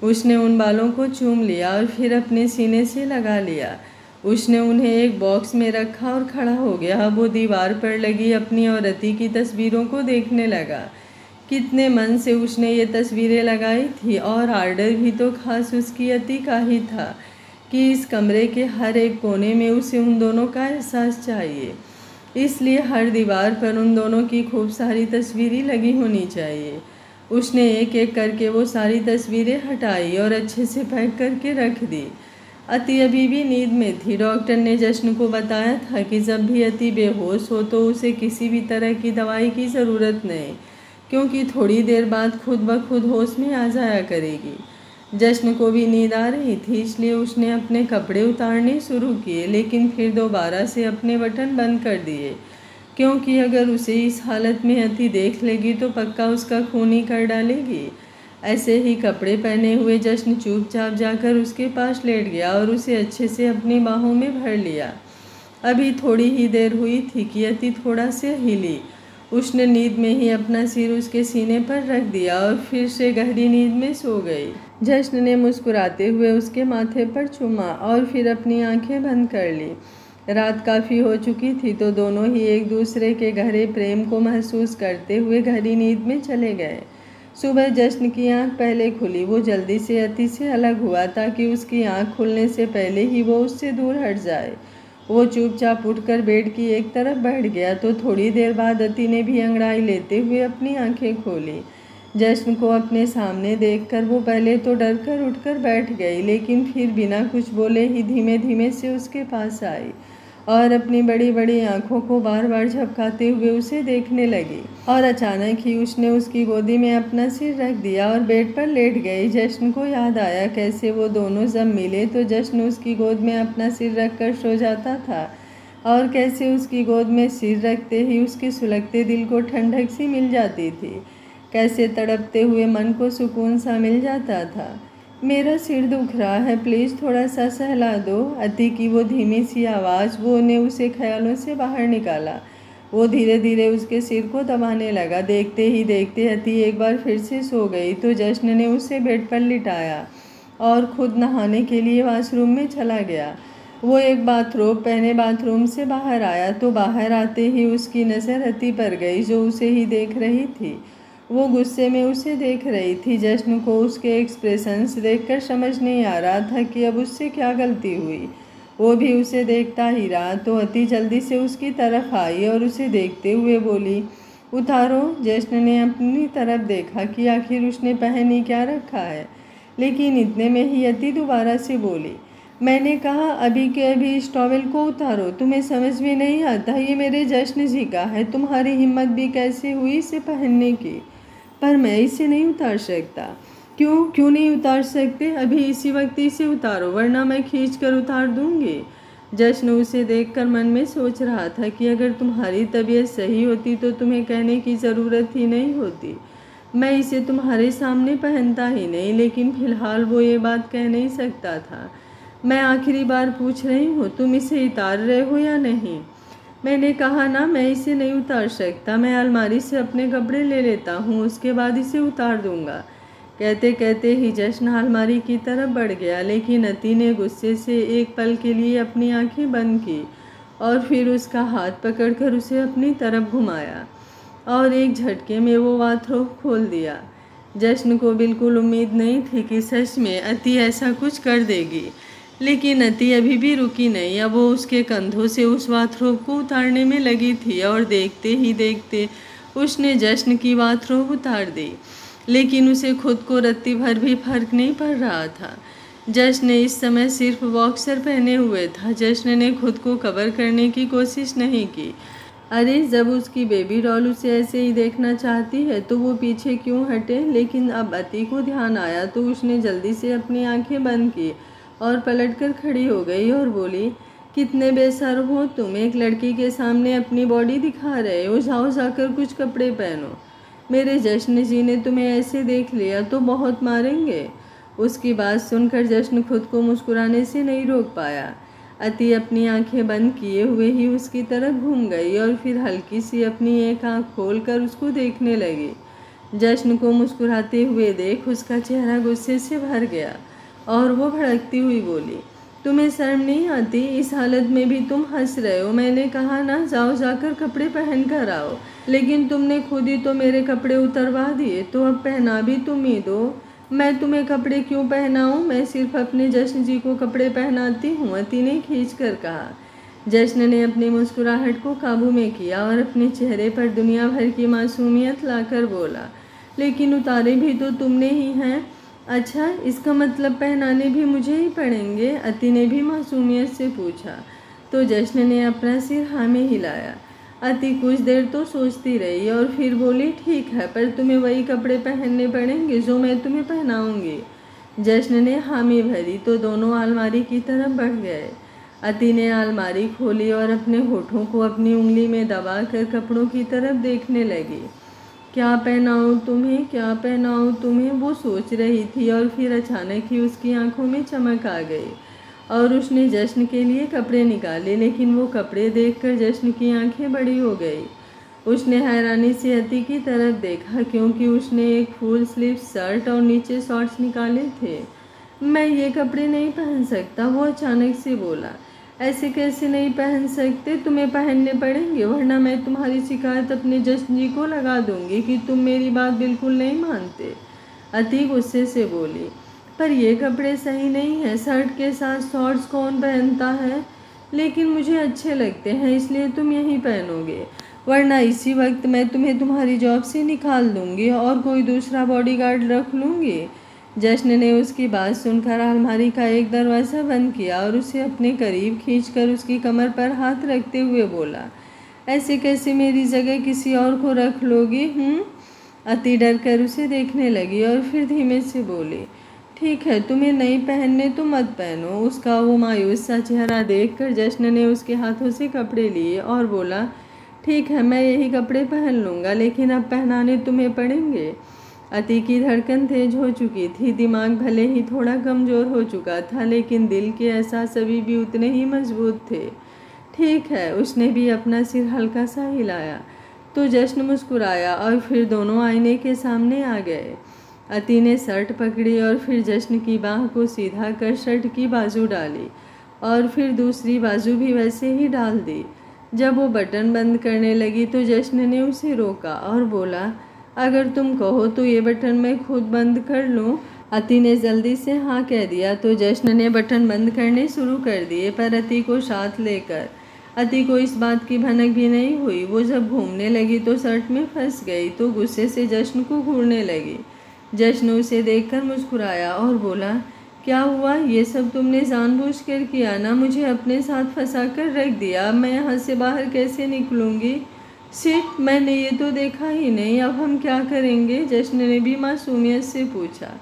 उसने उन बालों को चूम लिया और फिर अपने सीने से लगा लिया। उसने उन्हें एक बॉक्स में रखा और खड़ा हो गया। वो दीवार पर लगी अपनी और अति की तस्वीरों को देखने लगा। कितने मन से उसने ये तस्वीरें लगाई थी और आर्डर भी तो खास उसकी अति का ही था कि इस कमरे के हर एक कोने में उसे उन दोनों का एहसास चाहिए। इसलिए हर दीवार पर उन दोनों की खूब सारी तस्वीरें लगी होनी चाहिए। उसने एक एक करके वो सारी तस्वीरें हटाई और अच्छे से पैक करके रख दी। अति अभी भी नींद में थी। डॉक्टर ने जश्न को बताया था कि जब भी अति बेहोश हो तो उसे किसी भी तरह की दवाई की ज़रूरत नहीं, क्योंकि थोड़ी देर बाद खुद ब खुद होश में आ जाया करेगी। जश्न को भी नींद आ रही थी इसलिए उसने अपने कपड़े उतारने शुरू किए, लेकिन फिर दोबारा से अपने बटन बंद कर दिए, क्योंकि अगर उसे इस हालत में अति देख लेगी तो पक्का उसका खून ही कर डालेगी। ऐसे ही कपड़े पहने हुए जश्न चुपचाप जाकर उसके पास लेट गया और उसे अच्छे से अपनी बाहों में भर लिया। अभी थोड़ी ही देर हुई थी कि अति थोड़ा से हिली। उसने नींद में ही अपना सिर उसके सीने पर रख दिया और फिर से गहरी नींद में सो गई। जश्न ने मुस्कुराते हुए उसके माथे पर चूमा और फिर अपनी आंखें बंद कर ली। रात काफ़ी हो चुकी थी तो दोनों ही एक दूसरे के गहरे प्रेम को महसूस करते हुए गहरी नींद में चले गए। सुबह जश्न की आंख पहले खुली। वो जल्दी से अति से अलग हुआ ताकि उसकी आंख खुलने से पहले ही वो उससे दूर हट जाए। वो चुपचाप उठकर बेड की एक तरफ बैठ गया तो थोड़ी देर बाद अति ने भी अंगड़ाई लेते हुए अपनी आंखें खोली। जश्न को अपने सामने देखकर वो पहले तो डरकर उठकर बैठ गई, लेकिन फिर बिना कुछ बोले ही धीमे धीमे से उसके पास आई और अपनी बड़ी बड़ी आंखों को बार बार झपकाते हुए उसे देखने लगी। और अचानक ही उसने उसकी गोदी में अपना सिर रख दिया और बेड पर लेट गई। जश्न को याद आया कैसे वो दोनों जब मिले तो जश्न उसकी गोद में अपना सिर रखकर सो जाता था और कैसे उसकी गोद में सिर रखते ही उसके सुलगते दिल को ठंडक सी मिल जाती थी, कैसे तड़पते हुए मन को सुकून सा मिल जाता था। मेरा सिर दुख रहा है, प्लीज़ थोड़ा सा सहला दो। अति की वो धीमी सी आवाज़ वो ने उसे ख्यालों से बाहर निकाला। वो धीरे धीरे उसके सिर को दबाने लगा। देखते ही देखते अति एक बार फिर से सो गई तो जश्न ने उसे बेड पर लिटाया और खुद नहाने के लिए वॉशरूम में चला गया। वो एक बाथरोब पहने बाथरूम से बाहर आया तो बाहर आते ही उसकी नज़र अति पर गई जो उसे ही देख रही थी। वो गुस्से में उसे देख रही थी। जश्न को उसके एक्सप्रेशंस देखकर समझ नहीं आ रहा था कि अब उससे क्या गलती हुई। वो भी उसे देखता ही रहा तो अति जल्दी से उसकी तरफ आई और उसे देखते हुए बोली, उतारो। जश्न ने अपनी तरफ देखा कि आखिर उसने पहन ही क्या रखा है, लेकिन इतने में ही अति दोबारा से बोली, मैंने कहा अभी के अभी इस टॉवेल को उतारो। तुम्हें समझ में नहीं आता, ये मेरे जश्न जी का है। तुम्हारी हिम्मत भी कैसे हुई इसे पहनने की? पर मैं इसे नहीं उतार सकता। क्यों नहीं उतार सकते? अभी इसी वक्त इसे उतारो, वरना मैं खींच कर उतार दूंगी। जश्न उसे देखकर मन में सोच रहा था कि अगर तुम्हारी तबीयत सही होती तो तुम्हें कहने की ज़रूरत ही नहीं होती। मैं इसे तुम्हारे सामने पहनता ही नहीं, लेकिन फ़िलहाल वो ये बात कह नहीं सकता था। मैं आखिरी बार पूछ रही हूँ, तुम इसे उतार रहे हो या नहीं? मैंने कहा ना, मैं इसे नहीं उतार सकता। मैं अलमारी से अपने कपड़े ले लेता हूँ, उसके बाद इसे उतार दूँगा। कहते कहते ही जश्न अलमारी की तरफ बढ़ गया, लेकिन अति ने गुस्से से एक पल के लिए अपनी आंखें बंद की और फिर उसका हाथ पकड़कर उसे अपनी तरफ घुमाया और एक झटके में वो बाथरोब खोल दिया। जश्न को बिल्कुल उम्मीद नहीं थी कि सच में अति ऐसा कुछ कर देगी, लेकिन अति अभी भी रुकी नहीं। अब वो उसके कंधों से उस बाथरोब को उतारने में लगी थी और देखते ही देखते उसने जश्न की बाथरोब उतार दी, लेकिन उसे खुद को रत्ती भर भी फर्क नहीं पड़ रहा था। जश्न ने इस समय सिर्फ बॉक्सर पहने हुए था। जश्न ने खुद को कवर करने की कोशिश नहीं की। अरे, जब उसकी बेबी डॉल उसे ऐसे ही देखना चाहती है तो वो पीछे क्यों हटे? लेकिन अब अति को ध्यान आया तो उसने जल्दी से अपनी आंखें बंद की और पलटकर खड़ी हो गई और बोली, कितने बेशर्म हो तुम, एक लड़की के सामने अपनी बॉडी दिखा रहे हो। जाओ जाकर कुछ कपड़े पहनो। मेरे जश्न जी ने तुम्हें ऐसे देख लिया तो बहुत मारेंगे। उसकी बात सुनकर जश्न खुद को मुस्कुराने से नहीं रोक पाया। अति अपनी आंखें बंद किए हुए ही उसकी तरफ घूम गई और फिर हल्की सी अपनी एक आंख खोलकर उसको देखने लगी। जश्न को मुस्कुराते हुए देख उसका चेहरा गुस्से से भर गया और वो भड़कती हुई बोली, तुम्हें शर्म नहीं आती? इस हालत में भी तुम हंस रहे हो। मैंने कहा ना, जाओ जाकर कपड़े पहन कर आओ, लेकिन तुमने खुद ही तो मेरे कपड़े उतरवा दिए, तो अब पहना भी तुम ही दो। मैं तुम्हें कपड़े क्यों पहनाऊं? मैं सिर्फ अपने जश्न जी को कपड़े पहनाती हूँ, अति ने खींच कर कहा। जश्न ने अपनी मुस्कुराहट को काबू में किया और अपने चेहरे पर दुनिया भर की मासूमियत लाकर बोला, लेकिन उतारे भी तो तुमने ही हैं। अच्छा, इसका मतलब पहनाने भी मुझे ही पड़ेंगे? अति ने भी मासूमियत से पूछा तो जश्न ने अपना सिर हाँ में हिलाया। अति कुछ देर तो सोचती रही और फिर बोली, ठीक है, पर तुम्हें वही कपड़े पहनने पड़ेंगे जो मैं तुम्हें पहनाऊंगी। जश्न ने हामी भरी तो दोनों अलमारी की तरफ बढ़ गए। अति ने अलमारी खोली और अपने होठों को अपनी उंगली में दबाकर कपड़ों की तरफ देखने लगी। क्या पहनाऊँ तुम्हें, क्या पहनाऊँ तुम्हें, वो सोच रही थी और फिर अचानक ही उसकी आंखों में चमक आ गई और उसने जश्न के लिए कपड़े निकाले, लेकिन वो कपड़े देखकर जश्न की आंखें बड़ी हो गई। उसने हैरानी से अति की तरफ देखा क्योंकि उसने एक फुल स्लीव शर्ट और नीचे शॉर्ट्स निकाले थे। मैं ये कपड़े नहीं पहन सकता, वो अचानक से बोला। ऐसे कैसे नहीं पहन सकते? तुम्हें पहनने पड़ेंगे, वरना मैं तुम्हारी शिकायत अपने जश्न जी को लगा दूंगी कि तुम मेरी बात बिल्कुल नहीं मानते। अति गुस्से से बोली, पर ये कपड़े सही नहीं है। शर्ट के साथ शॉर्ट्स कौन पहनता है? लेकिन मुझे अच्छे लगते हैं, इसलिए तुम यही पहनोगे, वरना इसी वक्त मैं तुम्हें तुम्हारी जॉब से निकाल दूंगी और कोई दूसरा बॉडीगार्ड रख लूँगी। जश्न ने उसकी बात सुनकर अलमारी का एक दरवाज़ा बंद किया और उसे अपने करीब खींचकर उसकी कमर पर हाथ रखते हुए बोला, ऐसे कैसे मेरी जगह किसी और को रख लोगी? अति डर कर उसे देखने लगी और फिर धीमे से बोली, ठीक है, तुम्हें नहीं पहनने तो मत पहनो। उसका वो मायूस सा चेहरा देखकर जश्न ने उसके हाथों से कपड़े लिए और बोला, ठीक है, मैं यही कपड़े पहन लूँगा, लेकिन अब पहनाने तुम्हें पड़ेंगे। अति की धड़कन तेज हो चुकी थी। दिमाग भले ही थोड़ा कमज़ोर हो चुका था, लेकिन दिल के एहसास अभी भी उतने ही मजबूत थे। ठीक है, उसने भी अपना सिर हल्का सा हिलाया। तो जश्न मुस्कुराया और फिर दोनों आईने के सामने आ गए। अति ने शर्ट पकड़ी और फिर जश्न की बाह को सीधा कर शर्ट की बाजू डाली और फिर दूसरी बाजू भी वैसे ही डाल दी। जब वो बटन बंद करने लगी तो जश्न ने उसे रोका और बोला, अगर तुम कहो तो ये बटन मैं खुद बंद कर लूँ। अति ने जल्दी से हाँ कह दिया तो जश्न ने बटन बंद करने शुरू कर दिए, पर अति को साथ लेकर। अति को इस बात की भनक भी नहीं हुई। वो जब घूमने लगी तो शर्ट में फंस गई तो गुस्से से जश्न को घूरने लगी। जश्न उसे देखकर मुस्कुराया और बोला, क्या हुआ? ये सब तुमने जानबूझकर किया ना? मुझे अपने साथ फंसा कर रख दिया। अब मैं यहाँ से बाहर कैसे निकलूँगी? सिर्फ मैंने ये तो देखा ही नहीं, अब हम क्या करेंगे? जश्न ने भी मासूमियत से पूछा।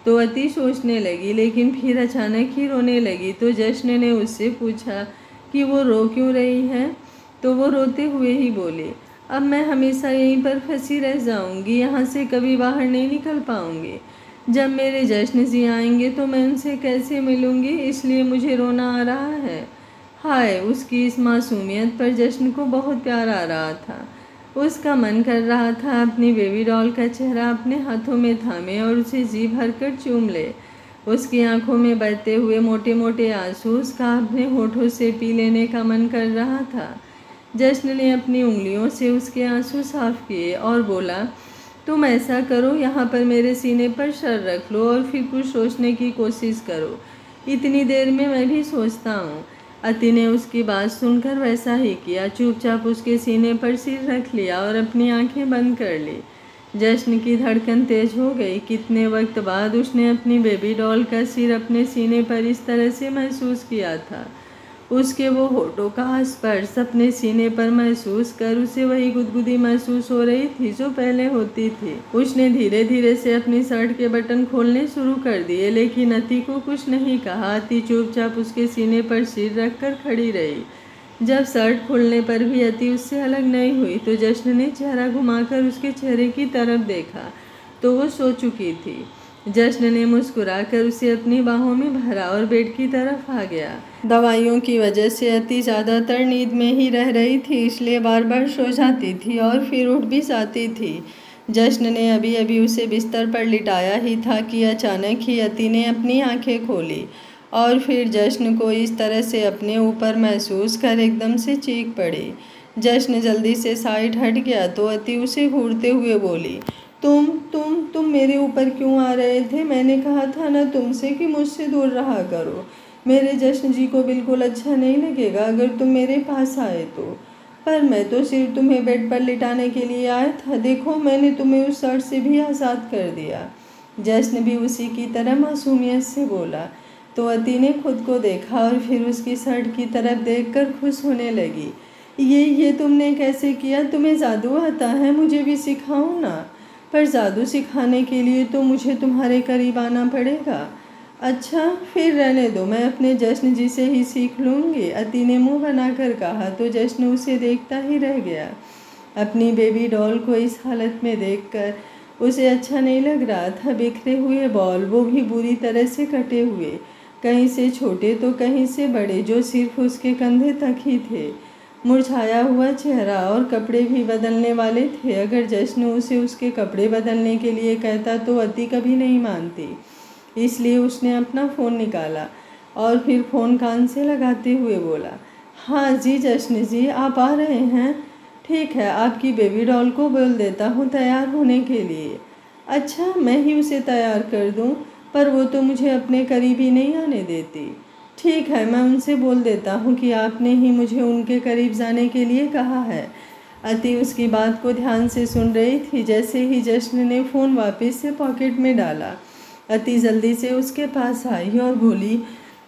तो अति सोचने लगी, लेकिन फिर अचानक ही रोने लगी। तो जश्न ने उससे पूछा कि वो रो क्यों रही है? तो वो रोते हुए ही बोली, अब मैं हमेशा यहीं पर फंसी रह जाऊंगी, यहाँ से कभी बाहर नहीं निकल पाऊंगी। जब मेरे जश्न जी आएंगे तो मैं उनसे कैसे मिलूंगी? इसलिए मुझे रोना आ रहा है। हाय, उसकी इस मासूमियत पर जश्न को बहुत प्यार आ रहा था। उसका मन कर रहा था अपनी बेबी डॉल का चेहरा अपने हाथों में थामे और उसे जी भरकर चूम ले। उसकी आंखों में बहते हुए मोटे मोटे आंसू उसका अपने होठों से पी लेने का मन कर रहा था। जश्न ने अपनी उंगलियों से उसके आंसू साफ किए और बोला, तुम ऐसा करो, यहाँ पर मेरे सीने पर सर रख लो और फिर कुछ सोचने की कोशिश करो। इतनी देर में मैं भी सोचता हूँ। अति ने उसकी बात सुनकर वैसा ही किया। चुपचाप उसके सीने पर सिर रख लिया और अपनी आंखें बंद कर ली। जश्न की धड़कन तेज हो गई। कितने वक्त बाद उसने अपनी बेबी डॉल का सिर अपने सीने पर इस तरह से महसूस किया था। उसके वो होठों का स्पर्श अपने सीने पर महसूस कर उसे वही गुदगुदी महसूस हो रही थी जो पहले होती थी। उसने धीरे धीरे से अपनी शर्ट के बटन खोलने शुरू कर दिए, लेकिन अति को कुछ नहीं कहा। अति चुपचाप उसके सीने पर सिर रखकर खड़ी रही। जब शर्ट खुलने पर भी अति उससे अलग नहीं हुई तो जश्न ने चेहरा घुमाकर उसके चेहरे की तरफ देखा तो वो सो चुकी थी। जश्न ने मुस्कुराकर उसे अपनी बाहों में भरा और बेड की तरफ आ गया। दवाइयों की वजह से अति ज़्यादातर नींद में ही रह रही थी, इसलिए बार बार सो जाती थी और फिर उठ भी जाती थी। जश्न ने अभी अभी उसे बिस्तर पर लिटाया ही था कि अचानक ही अति ने अपनी आंखें खोली और फिर जश्न को इस तरह से अपने ऊपर महसूस कर एकदम से चीख पड़ी। जश्न जल्दी से साइड हट गया तो अति उसे घूरते हुए बोली, तुम मेरे ऊपर क्यों आ रहे थे? मैंने कहा था ना तुमसे कि मुझसे दूर रहा करो। मेरे जश्न जी को बिल्कुल अच्छा नहीं लगेगा अगर तुम मेरे पास आए तो। पर मैं तो सिर्फ तुम्हें बेड पर लिटाने के लिए आया था। देखो, मैंने तुम्हें उस शर्ट से भी आज़ाद कर दिया। जश्न भी उसी की तरह मासूमियत से बोला। तो अति ने खुद को देखा और फिर उसकी शर्ट की तरफ देखकर खुश होने लगी। ये तुमने कैसे किया? तुम्हें जादू आता है? मुझे भी सिखाओ ना। पर जादू सिखाने के लिए तो मुझे तुम्हारे करीब आना पड़ेगा। अच्छा, फिर रहने दो, मैं अपने जश्न जी से ही सीख लूँगी। अति ने मुंह बनाकर कहा तो जश्न उसे देखता ही रह गया। अपनी बेबी डॉल को इस हालत में देखकर उसे अच्छा नहीं लग रहा था। बिखरे हुए बॉल, वो भी बुरी तरह से कटे हुए, कहीं से छोटे तो कहीं से बड़े, जो सिर्फ उसके कंधे तक ही थे। मुरझाया हुआ चेहरा और कपड़े भी बदलने वाले थे। अगर जश्न उसे उसके कपड़े बदलने के लिए कहता तो अति कभी नहीं मानती। इसलिए उसने अपना फ़ोन निकाला और फिर फ़ोन कान से लगाते हुए बोला, हाँ जी जश्न जी, आप आ रहे हैं? ठीक है, आपकी बेबी डॉल को बोल देता हूँ तैयार होने के लिए। अच्छा, मैं ही उसे तैयार कर दूँ? पर वो तो मुझे अपने करीब ही नहीं आने देती। ठीक है, मैं उनसे बोल देता हूँ कि आपने ही मुझे उनके करीब जाने के लिए कहा है। अति उसकी बात को ध्यान से सुन रही थी। जैसे ही जश्न ने फ़ोन वापस से पॉकेट में डाला, अति जल्दी से उसके पास आई और बोली,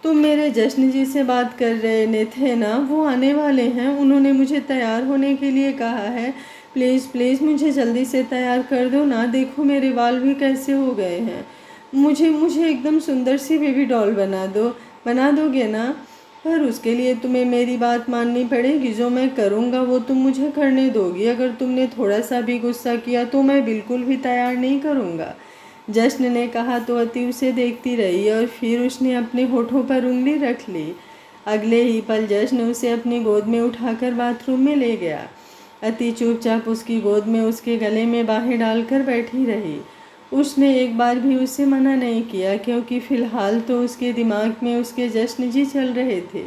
तुम मेरे जश्न जी से बात कर रहे थे ना? वो आने वाले हैं, उन्होंने मुझे तैयार होने के लिए कहा है। प्लीज़ प्लीज़ मुझे जल्दी से तैयार कर दो ना। देखो मेरे बाल भी कैसे हो गए हैं। मुझे एकदम सुंदर सी बेबी डॉल बना दोगे ना? पर उसके लिए तुम्हें मेरी बात माननी पड़ेगी। जो मैं करूँगा वो तुम मुझे करने दोगी। अगर तुमने थोड़ा सा भी गुस्सा किया तो मैं बिल्कुल भी तैयार नहीं करूँगा। जश्न ने कहा तो अति उसे देखती रही और फिर उसने अपने होठों पर उंगली रख ली। अगले ही पल जश्न उसे अपनी गोद में उठाकर बाथरूम में ले गया। अति चुपचाप उसकी गोद में उसके गले में बाहें डालकर बैठी रही। उसने एक बार भी उसे मना नहीं किया, क्योंकि फिलहाल तो उसके दिमाग में उसके जश्न जी चल रहे थे,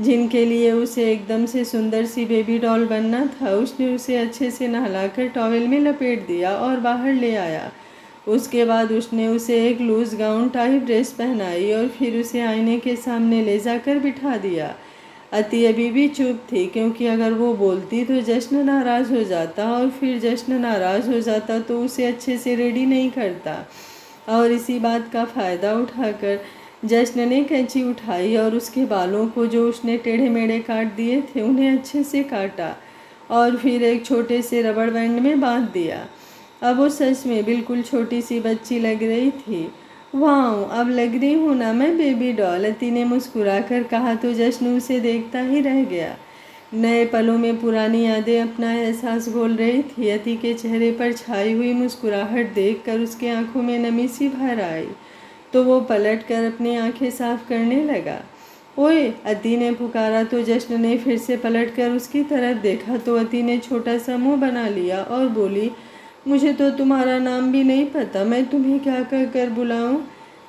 जिनके लिए उसे एकदम से सुंदर सी बेबी डॉल बनना था। उसने उसे अच्छे से नहलाकर टॉवेल में लपेट दिया और बाहर ले आया। उसके बाद उसने उसे एक लूज गाउन टाइप ड्रेस पहनाई और फिर उसे आईने के सामने ले जाकर बिठा दिया। अति अभी भी चुप थी, क्योंकि अगर वो बोलती तो जश्न नाराज़ हो जाता और फिर जश्न नाराज़ हो जाता तो उसे अच्छे से रेडी नहीं करता। और इसी बात का फ़ायदा उठाकर जश्न ने कैंची उठाई और उसके बालों को जो उसने टेढ़े मेढ़े काट दिए थे उन्हें अच्छे से काटा और फिर एक छोटे से रबड़ बैंड में बांध दिया। अब वो सच में बिल्कुल छोटी सी बच्ची लग रही थी। वाह, अब लग रही हूँ ना मैं बेबी डॉल, अति ने मुस्कुराकर कहा तो जश्न उसे देखता ही रह गया। नए पलों में पुरानी यादें अपना एहसास घोल रही थी। अति के चेहरे पर छाई हुई मुस्कुराहट देखकर उसके आंखों में नमी सी भर आई, तो वो पलट कर अपनी आंखें साफ करने लगा। ओए, अति ने पुकारा तो जश्न ने फिर से पलट कर उसकी तरफ देखा तो अति ने छोटा सा मुँह बना लिया और बोली, मुझे तो तुम्हारा नाम भी नहीं पता, मैं तुम्हें क्या कहकर बुलाऊं?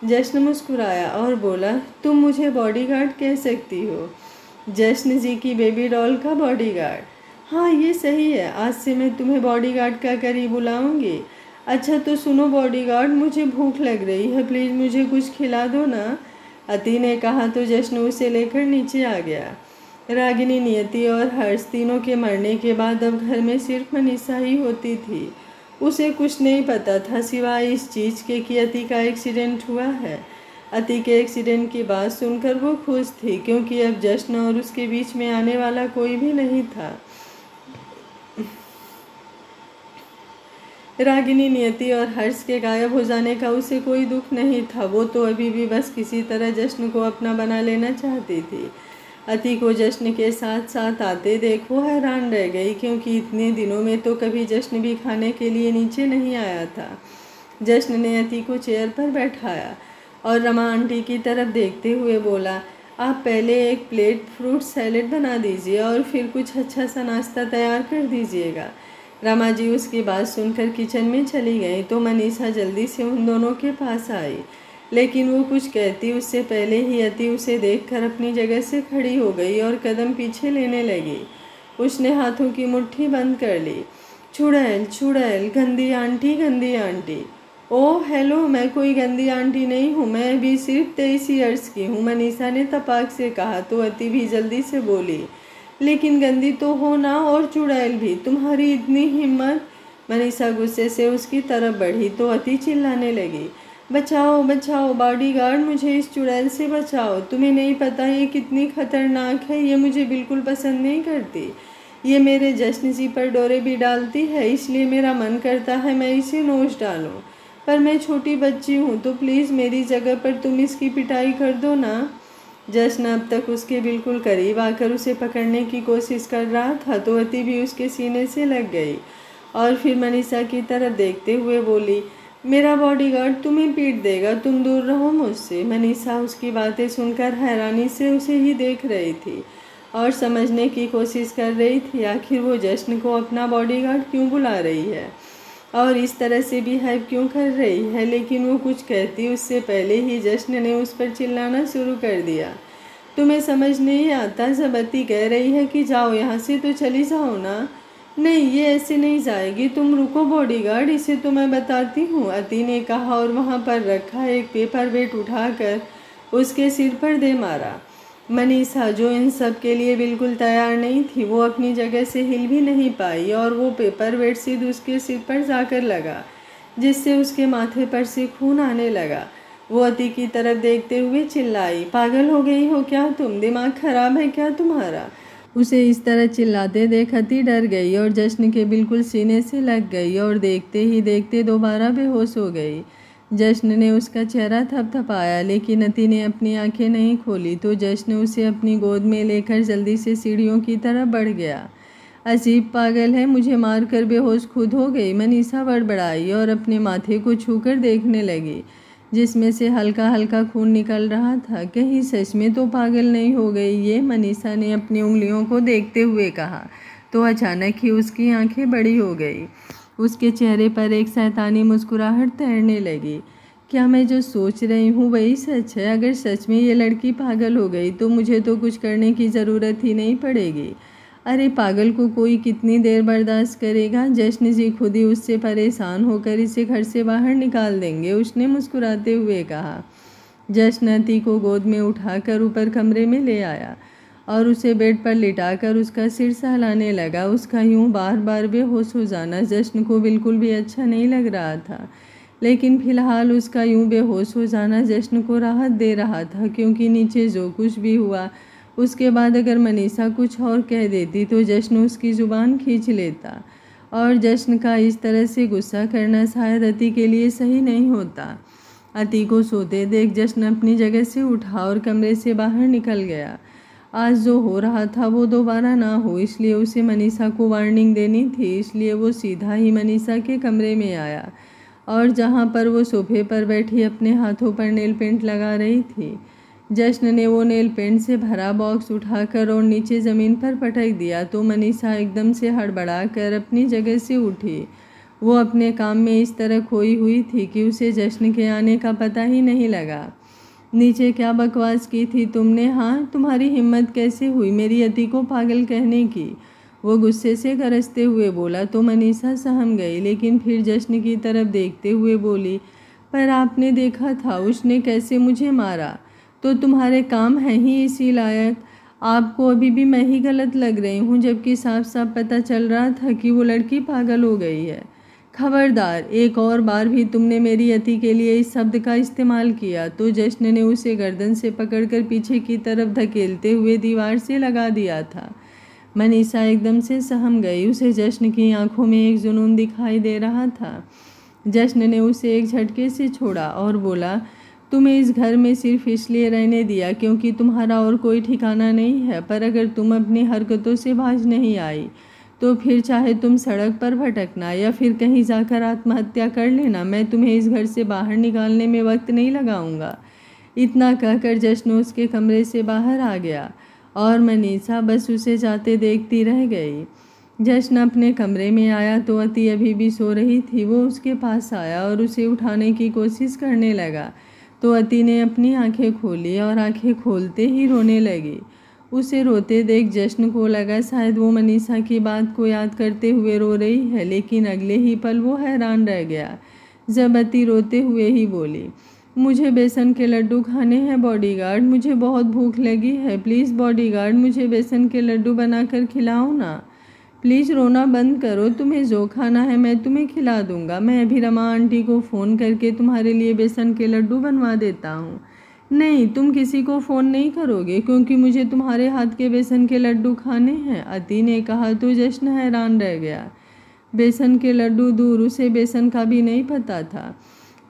जश्न मुस्कुराया और बोला, तुम मुझे बॉडीगार्ड कह सकती हो। जश्न जी की बेबी डॉल का बॉडीगार्ड? हाँ, ये सही है, आज से मैं तुम्हें बॉडीगार्ड का कर ही बुलाऊंगी। अच्छा तो सुनो बॉडीगार्ड, मुझे भूख लग रही है, प्लीज़ मुझे कुछ खिला दो ना, अति ने कहा तो जश्न उसे लेकर नीचे आ गया। रागिनी, नियति और हर्ष तीनों के मरने के बाद अब घर में सिर्फ मनीषा ही होती थी। उसे कुछ नहीं पता था सिवाय इस चीज़ के कि अति का एक्सीडेंट हुआ है। अति के एक्सीडेंट की बात सुनकर वो खुश थी, क्योंकि अब जश्न और उसके बीच में आने वाला कोई भी नहीं था। रागिनी, नियति और हर्ष के गायब हो जाने का उसे कोई दुख नहीं था। वो तो अभी भी बस किसी तरह जश्न को अपना बना लेना चाहती थी। अति को जश्न के साथ साथ आते देख वो हैरान रह गई, क्योंकि इतने दिनों में तो कभी जश्न भी खाने के लिए नीचे नहीं आया था। जश्न ने अति को चेयर पर बैठाया और रमा आंटी की तरफ देखते हुए बोला, आप पहले एक प्लेट फ्रूट सैलेड बना दीजिए और फिर कुछ अच्छा सा नाश्ता तैयार कर दीजिएगा। रमा जी उसकी बात सुनकर किचन में चली गई तो मनीषा जल्दी से उन दोनों के पास आई, लेकिन वो कुछ कहती उससे पहले ही अति उसे देखकर अपनी जगह से खड़ी हो गई और कदम पीछे लेने लगी। उसने हाथों की मुट्ठी बंद कर ली। चुड़ैल, चुड़ैल, गंदी आंटी, गंदी आंटी। ओह हेलो, मैं कोई गंदी आंटी नहीं हूँ, मैं अभी सिर्फ 23 ईयर्स की हूँ, मनीषा ने तपाक से कहा तो अति भी जल्दी से बोली, लेकिन गंदी तो हो ना, और चुड़ैल भी, तुम्हारी इतनी हिम्मत। मनीषा गुस्से से उसकी तरफ बढ़ी तो अति चिल्लाने लगी, बचाओ बचाओ बॉडीगार्ड, मुझे इस चुड़ैल से बचाओ, तुम्हें नहीं पता ये कितनी खतरनाक है, ये मुझे बिल्कुल पसंद नहीं करती, ये मेरे जश्न जी पर डोरे भी डालती है, इसलिए मेरा मन करता है मैं इसे नोच डालूं, पर मैं छोटी बच्ची हूँ तो प्लीज़ मेरी जगह पर तुम इसकी पिटाई कर दो ना। जश्न अब तक उसके बिल्कुल करीब आकर उसे पकड़ने की कोशिश कर रहा था तो अति भी उसके सीने से लग गई और फिर मनीषा की तरफ देखते हुए बोली, मेरा बॉडीगार्ड तुम्हें पीट देगा, तुम दूर रहो मुझसे। मनीषा उसकी बातें सुनकर हैरानी से उसे ही देख रही थी और समझने की कोशिश कर रही थी आखिर वो जश्न को अपना बॉडीगार्ड क्यों बुला रही है और इस तरह से बिहेव क्यों कर रही है, लेकिन वो कुछ कहती उससे पहले ही जश्न ने उस पर चिल्लाना शुरू कर दिया। तुम्हें समझ नहीं आता, जब अति कह रही है कि जाओ यहाँ से तो चली जाओ ना। नहीं, ये ऐसे नहीं जाएगी, तुम रुको बॉडीगार्ड, इसे तो मैं बताती हूँ, अति ने कहा और वहाँ पर रखा एक पेपर वेट उठाकर उसके सिर पर दे मारा। मनीषा, जो इन सब के लिए बिल्कुल तैयार नहीं थी, वो अपनी जगह से हिल भी नहीं पाई और वो पेपर वेट सीधे उसके सिर पर जाकर लगा, जिससे उसके माथे पर से खून आने लगा। वो अति की तरफ देखते हुए चिल्लाई, पागल हो गई हो क्या तुम, दिमाग खराब है क्या तुम्हारा। उसे इस तरह चिल्लाते देख अति डर गई और जश्न के बिल्कुल सीने से लग गई और देखते ही देखते दोबारा बेहोश हो गई। जश्न ने उसका चेहरा थपथपाया, लेकिन अति ने अपनी आंखें नहीं खोली तो जश्न उसे अपनी गोद में लेकर जल्दी से सीढ़ियों की तरफ बढ़ गया। अजीब पागल है, मुझे मारकर बेहोश खुद हो गई, मनीषा बड़बड़ाई और अपने माथे को छूकर देखने लगी, जिसमें से हल्का हल्का खून निकल रहा था। कहीं सच में तो पागल नहीं हो गई ये, मनीषा ने अपनी उंगलियों को देखते हुए कहा। तो अचानक ही उसकी आंखें बड़ी हो गई। उसके चेहरे पर एक शैतानी मुस्कुराहट तैरने लगी। क्या मैं जो सोच रही हूँ वही सच है? अगर सच में ये लड़की पागल हो गई तो मुझे तो कुछ करने की ज़रूरत ही नहीं पड़ेगी। अरे पागल को कोई कितनी देर बर्दाश्त करेगा? जश्न जी खुद ही उससे परेशान होकर इसे घर से बाहर निकाल देंगे, उसने मुस्कुराते हुए कहा। जश्न अति को गोद में उठाकर ऊपर कमरे में ले आया और उसे बेड पर लिटाकर उसका सिर सहलाने लगा। उसका यूं बार बार बेहोश हो जाना जश्न को बिल्कुल भी अच्छा नहीं लग रहा था, लेकिन फिलहाल उसका यूं बेहोश हो जाना जश्न को राहत दे रहा था, क्योंकि नीचे जो कुछ भी हुआ उसके बाद अगर मनीषा कुछ और कह देती तो जश्न उसकी ज़ुबान खींच लेता, और जश्न का इस तरह से गुस्सा करना शायद अति के लिए सही नहीं होता। अति को सोते देख जश्न अपनी जगह से उठा और कमरे से बाहर निकल गया। आज जो हो रहा था वो दोबारा ना हो, इसलिए उसे मनीषा को वार्निंग देनी थी। इसलिए वो सीधा ही मनीषा के कमरे में आया और जहाँ पर वो सोफे पर बैठी अपने हाथों पर नेल पेंट लगा रही थी, जश्न ने वो नेल पेंट से भरा बॉक्स उठाकर और नीचे ज़मीन पर पटक दिया तो मनीषा एकदम से हड़बड़ा कर अपनी जगह से उठी। वो अपने काम में इस तरह खोई हुई थी कि उसे जश्न के आने का पता ही नहीं लगा। नीचे क्या बकवास की थी तुमने? हाँ, तुम्हारी हिम्मत कैसे हुई मेरी अति को पागल कहने की? वो गुस्से से गरजते हुए बोला तो मनीषा सहम गई, लेकिन फिर जश्न की तरफ देखते हुए बोली, पर आपने देखा था उसने कैसे मुझे मारा, तो तुम्हारे काम हैं ही इसी लायक। आपको अभी भी मैं ही गलत लग रही हूँ, जबकि साफ साफ पता चल रहा था कि वो लड़की पागल हो गई है। खबरदार, एक और बार भी तुमने मेरी अति के लिए इस शब्द का इस्तेमाल किया तो जश्न ने उसे गर्दन से पकड़कर पीछे की तरफ धकेलते हुए दीवार से लगा दिया था। मनीषा एकदम से सहम गई। उसे जश्न की आंखों में एक जुनून दिखाई दे रहा था। जश्न ने उसे एक झटके से छोड़ा और बोला, तुम्हें इस घर में सिर्फ इसलिए रहने दिया क्योंकि तुम्हारा और कोई ठिकाना नहीं है, पर अगर तुम अपनी हरकतों से बाज नहीं आई तो फिर चाहे तुम सड़क पर भटकना या फिर कहीं जाकर आत्महत्या कर लेना, मैं तुम्हें इस घर से बाहर निकालने में वक्त नहीं लगाऊंगा। इतना कहकर जश्न उसके कमरे से बाहर आ गया और मनीषा बस उसे जाते देखती रह गई। जश्न अपने कमरे में आया तो अति अभी भी सो रही थी। वो उसके पास आया और उसे उठाने की कोशिश करने लगा तो अति ने अपनी आंखें खोली और आंखें खोलते ही रोने लगी। उसे रोते देख जश्न को लगा शायद वो मनीषा की बात को याद करते हुए रो रही है, लेकिन अगले ही पल वो हैरान रह गया जब अति रोते हुए ही बोली, मुझे बेसन के लड्डू खाने हैं बॉडीगार्ड, मुझे बहुत भूख लगी है, प्लीज़ बॉडीगार्ड मुझे बेसन के लड्डू बनाकर खिलाओ ना, प्लीज़ रोना बंद करो, तुम्हें जो खाना है मैं तुम्हें खिला दूंगा, मैं अभी रमा आंटी को फ़ोन करके तुम्हारे लिए बेसन के लड्डू बनवा देता हूँ। नहीं, तुम किसी को फ़ोन नहीं करोगे क्योंकि मुझे तुम्हारे हाथ के बेसन के लड्डू खाने हैं, अति ने कहा तो जश्न हैरान रह गया। बेसन के लड्डू दूर, उसे बेसन का भी नहीं पता था।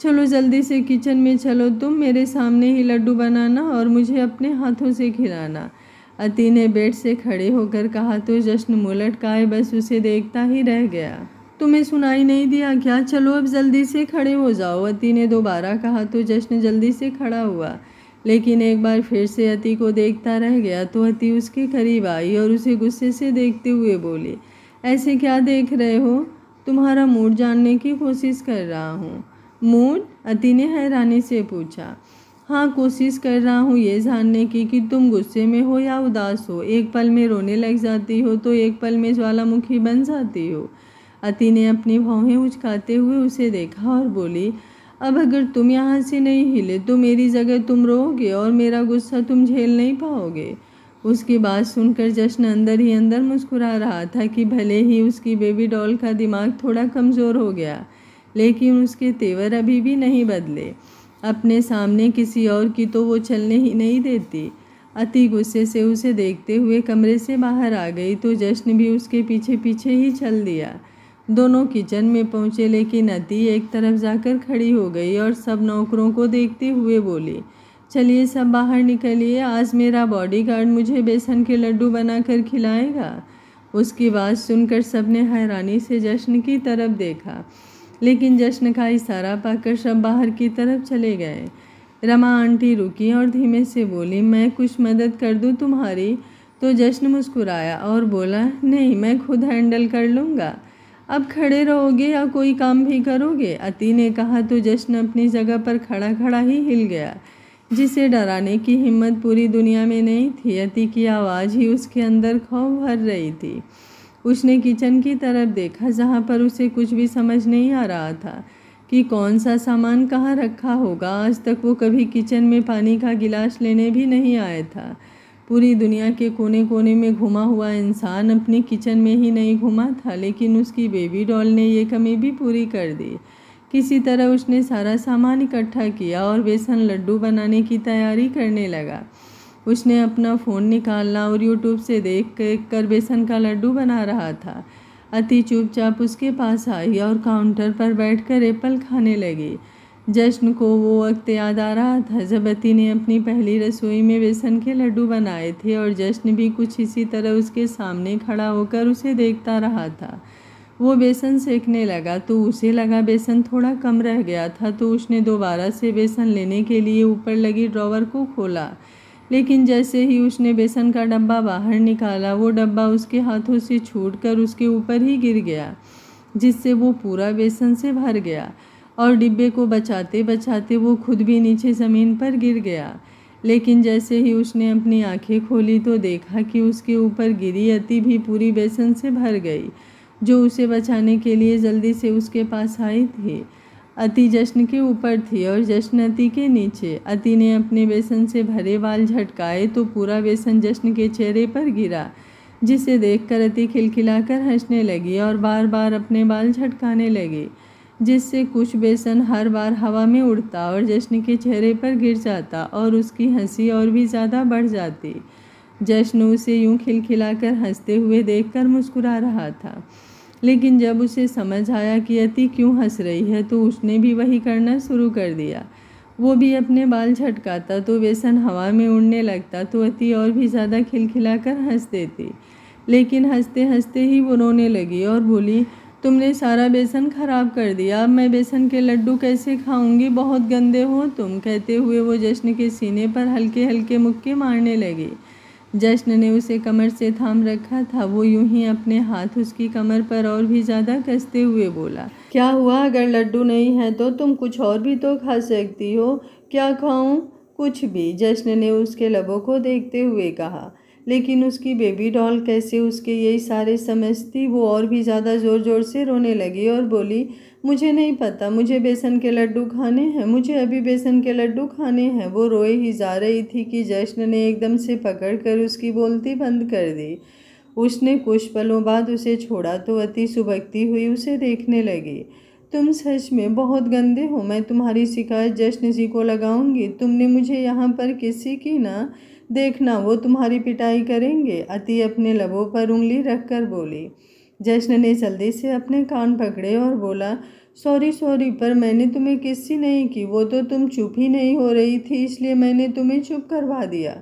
चलो जल्दी से किचन में चलो, तुम मेरे सामने ही लड्डू बनाना और मुझे अपने हाथों से खिलाना, अति ने बेड से खड़े होकर कहा तो जश्न मुँह लटकाए बस उसे देखता ही रह गया। तुम्हें सुनाई नहीं दिया क्या? चलो अब जल्दी से खड़े हो जाओ, अति ने दोबारा कहा तो जश्न जल्दी से खड़ा हुआ, लेकिन एक बार फिर से अति को देखता रह गया तो अति उसके करीब आई और उसे गुस्से से देखते हुए बोली, ऐसे क्या देख रहे हो? तुम्हारा मूड जानने की कोशिश कर रहा हूँ। मूड? अति ने हैरानी से पूछा। हाँ, कोशिश कर रहा हूँ ये जानने की कि तुम गुस्से में हो या उदास हो, एक पल में रोने लग जाती हो तो एक पल में ज्वालामुखी बन जाती हो। अति ने अपनी भौहें उचकाते हुए उसे देखा और बोली, अब अगर तुम यहाँ से नहीं हिले तो मेरी जगह तुम रोओगे और मेरा गुस्सा तुम झेल नहीं पाओगे। उसकी बात सुनकर जश्न अंदर ही अंदर मुस्कुरा रहा था कि भले ही उसकी बेबी डॉल का दिमाग थोड़ा कमज़ोर हो गया, लेकिन उसके तेवर अभी भी नहीं बदले। अपने सामने किसी और की तो वो चलने ही नहीं देती। अति गुस्से से उसे देखते हुए कमरे से बाहर आ गई तो जश्न भी उसके पीछे पीछे ही चल दिया। दोनों किचन में पहुंचे, लेकिन अति एक तरफ जाकर खड़ी हो गई और सब नौकरों को देखते हुए बोली, चलिए सब बाहर निकलिए, आज मेरा बॉडीगार्ड मुझे बेसन के लड्डू बनाकर खिलाएगा। उसकी बात सुनकर सबने हैरानी से जश्न की तरफ देखा, लेकिन जश्न का इशारा पाकर सब बाहर की तरफ चले गए। रमा आंटी रुकी और धीमे से बोली, मैं कुछ मदद कर दूं तुम्हारी? तो जश्न मुस्कुराया और बोला, नहीं, मैं खुद हैंडल कर लूँगा। अब खड़े रहोगे या कोई काम भी करोगे? अति ने कहा तो जश्न अपनी जगह पर खड़ा खड़ा ही हिल गया। जिसे डराने की हिम्मत पूरी दुनिया में नहीं थी। अति की आवाज़ ही उसके अंदर खौफ भर रही थी। उसने किचन की तरफ देखा, जहाँ पर उसे कुछ भी समझ नहीं आ रहा था कि कौन सा सामान कहाँ रखा होगा। आज तक वो कभी किचन में पानी का गिलास लेने भी नहीं आया था। पूरी दुनिया के कोने कोने में घुमा हुआ इंसान अपनी किचन में ही नहीं घुमा था, लेकिन उसकी बेबी डॉल ने ये कमी भी पूरी कर दी। किसी तरह उसने सारा सामान इकट्ठा किया और बेसन लड्डू बनाने की तैयारी करने लगा। उसने अपना फ़ोन निकालना और यूट्यूब से देख कर बेसन का लड्डू बना रहा था। अति चुपचाप उसके पास आई और काउंटर पर बैठकर एप्पल खाने लगी। जश्न को वो वक्त याद आ रहा था जब अति ने अपनी पहली रसोई में बेसन के लड्डू बनाए थे, और जश्न भी कुछ इसी तरह उसके सामने खड़ा होकर उसे देखता रहा था। वो बेसन सेकने लगा तो उसे लगा बेसन थोड़ा कम रह गया था, तो उसने दोबारा से बेसन लेने के लिए ऊपर लगी ड्रॉवर को खोला। लेकिन जैसे ही उसने बेसन का डब्बा बाहर निकाला, वो डब्बा उसके हाथों से छूटकर उसके ऊपर ही गिर गया, जिससे वो पूरा बेसन से भर गया और डिब्बे को बचाते बचाते वो खुद भी नीचे ज़मीन पर गिर गया। लेकिन जैसे ही उसने अपनी आंखें खोली तो देखा कि उसके ऊपर गिरी अति भी पूरी बेसन से भर गई, जो उसे बचाने के लिए जल्दी से उसके पास आई थी। अति जश्न के ऊपर थी और जश्न अति के नीचे। अति ने अपने बेसन से भरे बाल झटकाए तो पूरा बेसन जश्न के चेहरे पर गिरा, जिसे देखकर अति खिलखिलाकर हंसने लगी और बार बार अपने बाल झटकाने लगी, जिससे कुछ बेसन हर बार हवा में उड़ता और जश्न के चेहरे पर गिर जाता और उसकी हंसी और भी ज़्यादा बढ़ जाती। जश्न उसे यूं खिलखिलाकर हंसते हुए देखकर मुस्कुरा रहा था, लेकिन जब उसे समझ आया कि अति क्यों हंस रही है तो उसने भी वही करना शुरू कर दिया। वो भी अपने बाल झटकाता तो बेसन हवा में उड़ने लगता, तो अति और भी ज़्यादा खिलखिलाकर हंस देती। लेकिन हंसते हंसते ही वो रोने लगी और बोली, तुमने सारा बेसन खराब कर दिया, अब मैं बेसन के लड्डू कैसे खाऊंगी, बहुत गंदे हो तुम। कहते हुए वो जश्न के सीने पर हल्के हल्के मुक्के मारने लगी। जश्न ने उसे कमर से थाम रखा था। वो यूं ही अपने हाथ उसकी कमर पर और भी ज़्यादा कसते हुए बोला, क्या हुआ, अगर लड्डू नहीं है तो तुम कुछ और भी तो खा सकती हो। क्या खाऊं? कुछ भी, जश्न ने उसके लबों को देखते हुए कहा। लेकिन उसकी बेबी डॉल कैसे उसके ये इशारे समझती। वो और भी ज़्यादा ज़ोर ज़ोर से रोने लगी और बोली, मुझे नहीं पता, मुझे बेसन के लड्डू खाने हैं, मुझे अभी बेसन के लड्डू खाने हैं। वो रोए ही जा रही थी कि जश्न ने एकदम से पकड़कर उसकी बोलती बंद कर दी। उसने कुछ पलों बाद उसे छोड़ा तो अति सुबकती हुई उसे देखने लगी। तुम सच में बहुत गंदे हो, मैं तुम्हारी शिकायत जश्न जी को लगाऊंगी। तुमने मुझे यहाँ पर किसी की ना, देखना वो तुम्हारी पिटाई करेंगे। अति अपने लबों पर उंगली रखकर बोली। जश्न ने जल्दी से अपने कान पकड़े और बोला, सॉरी सॉरी, पर मैंने तुम्हें किसी नहीं की। वो तो तुम चुप ही नहीं हो रही थी, इसलिए मैंने तुम्हें चुप करवा दिया,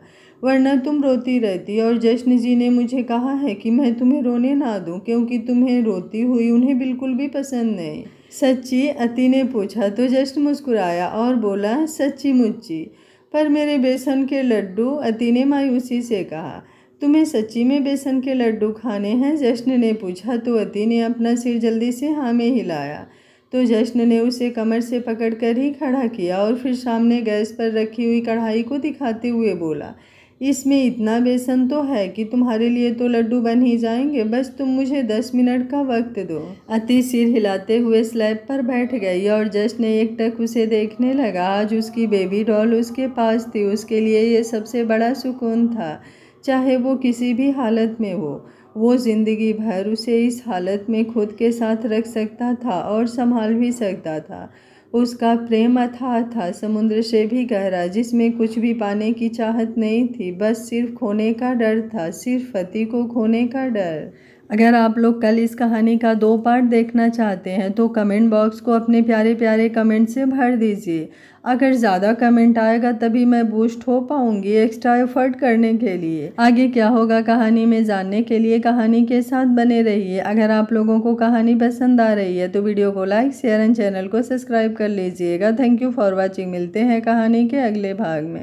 वरना तुम रोती रहती। और जश्न जी ने मुझे कहा है कि मैं तुम्हें रोने ना दूं, क्योंकि तुम्हें रोती हुई उन्हें बिल्कुल भी पसंद नहीं। सच्ची? अति ने पूछा तो जश्न मुस्कुराया और बोला, सच्ची मुच्ची। पर मेरे बेसन के लड्डू? अति ने मायूसी से कहा। तुम्हें सच्ची में बेसन के लड्डू खाने हैं? जश्न ने पूछा तो अति ने अपना सिर जल्दी से हाँ में हिलाया। तो जश्न ने उसे कमर से पकड़कर ही खड़ा किया और फिर सामने गैस पर रखी हुई कढ़ाई को दिखाते हुए बोला, इसमें इतना बेसन तो है कि तुम्हारे लिए तो लड्डू बन ही जाएंगे, बस तुम मुझे 10 मिनट का वक्त दो। अति सिर हिलाते हुए स्लैब पर बैठ गई और जश्न एकटक उसे देखने लगा। आज उसकी बेबी डॉल उसके पास थी। उसके लिए ये सबसे बड़ा सुकून था, चाहे वो किसी भी हालत में हो। वो जिंदगी भर उसे इस हालत में खुद के साथ रख सकता था और संभाल भी सकता था। उसका प्रेम अथाह था, समुद्र से भी गहरा, जिसमें कुछ भी पाने की चाहत नहीं थी, बस सिर्फ खोने का डर था, सिर्फ पति को खोने का डर। अगर आप लोग कल इस कहानी का 2 पार्ट देखना चाहते हैं तो कमेंट बॉक्स को अपने प्यारे प्यारे कमेंट से भर दीजिए। अगर ज़्यादा कमेंट आएगा तभी मैं बूस्ट हो पाऊंगी एक्स्ट्रा एफर्ट करने के लिए। आगे क्या होगा कहानी में जानने के लिए कहानी के साथ बने रहिए। अगर आप लोगों को कहानी पसंद आ रही है तो वीडियो को लाइक शेयर एंड चैनल को सब्सक्राइब कर लीजिएगा। Thank you for watching. मिलते हैं कहानी के अगले भाग में।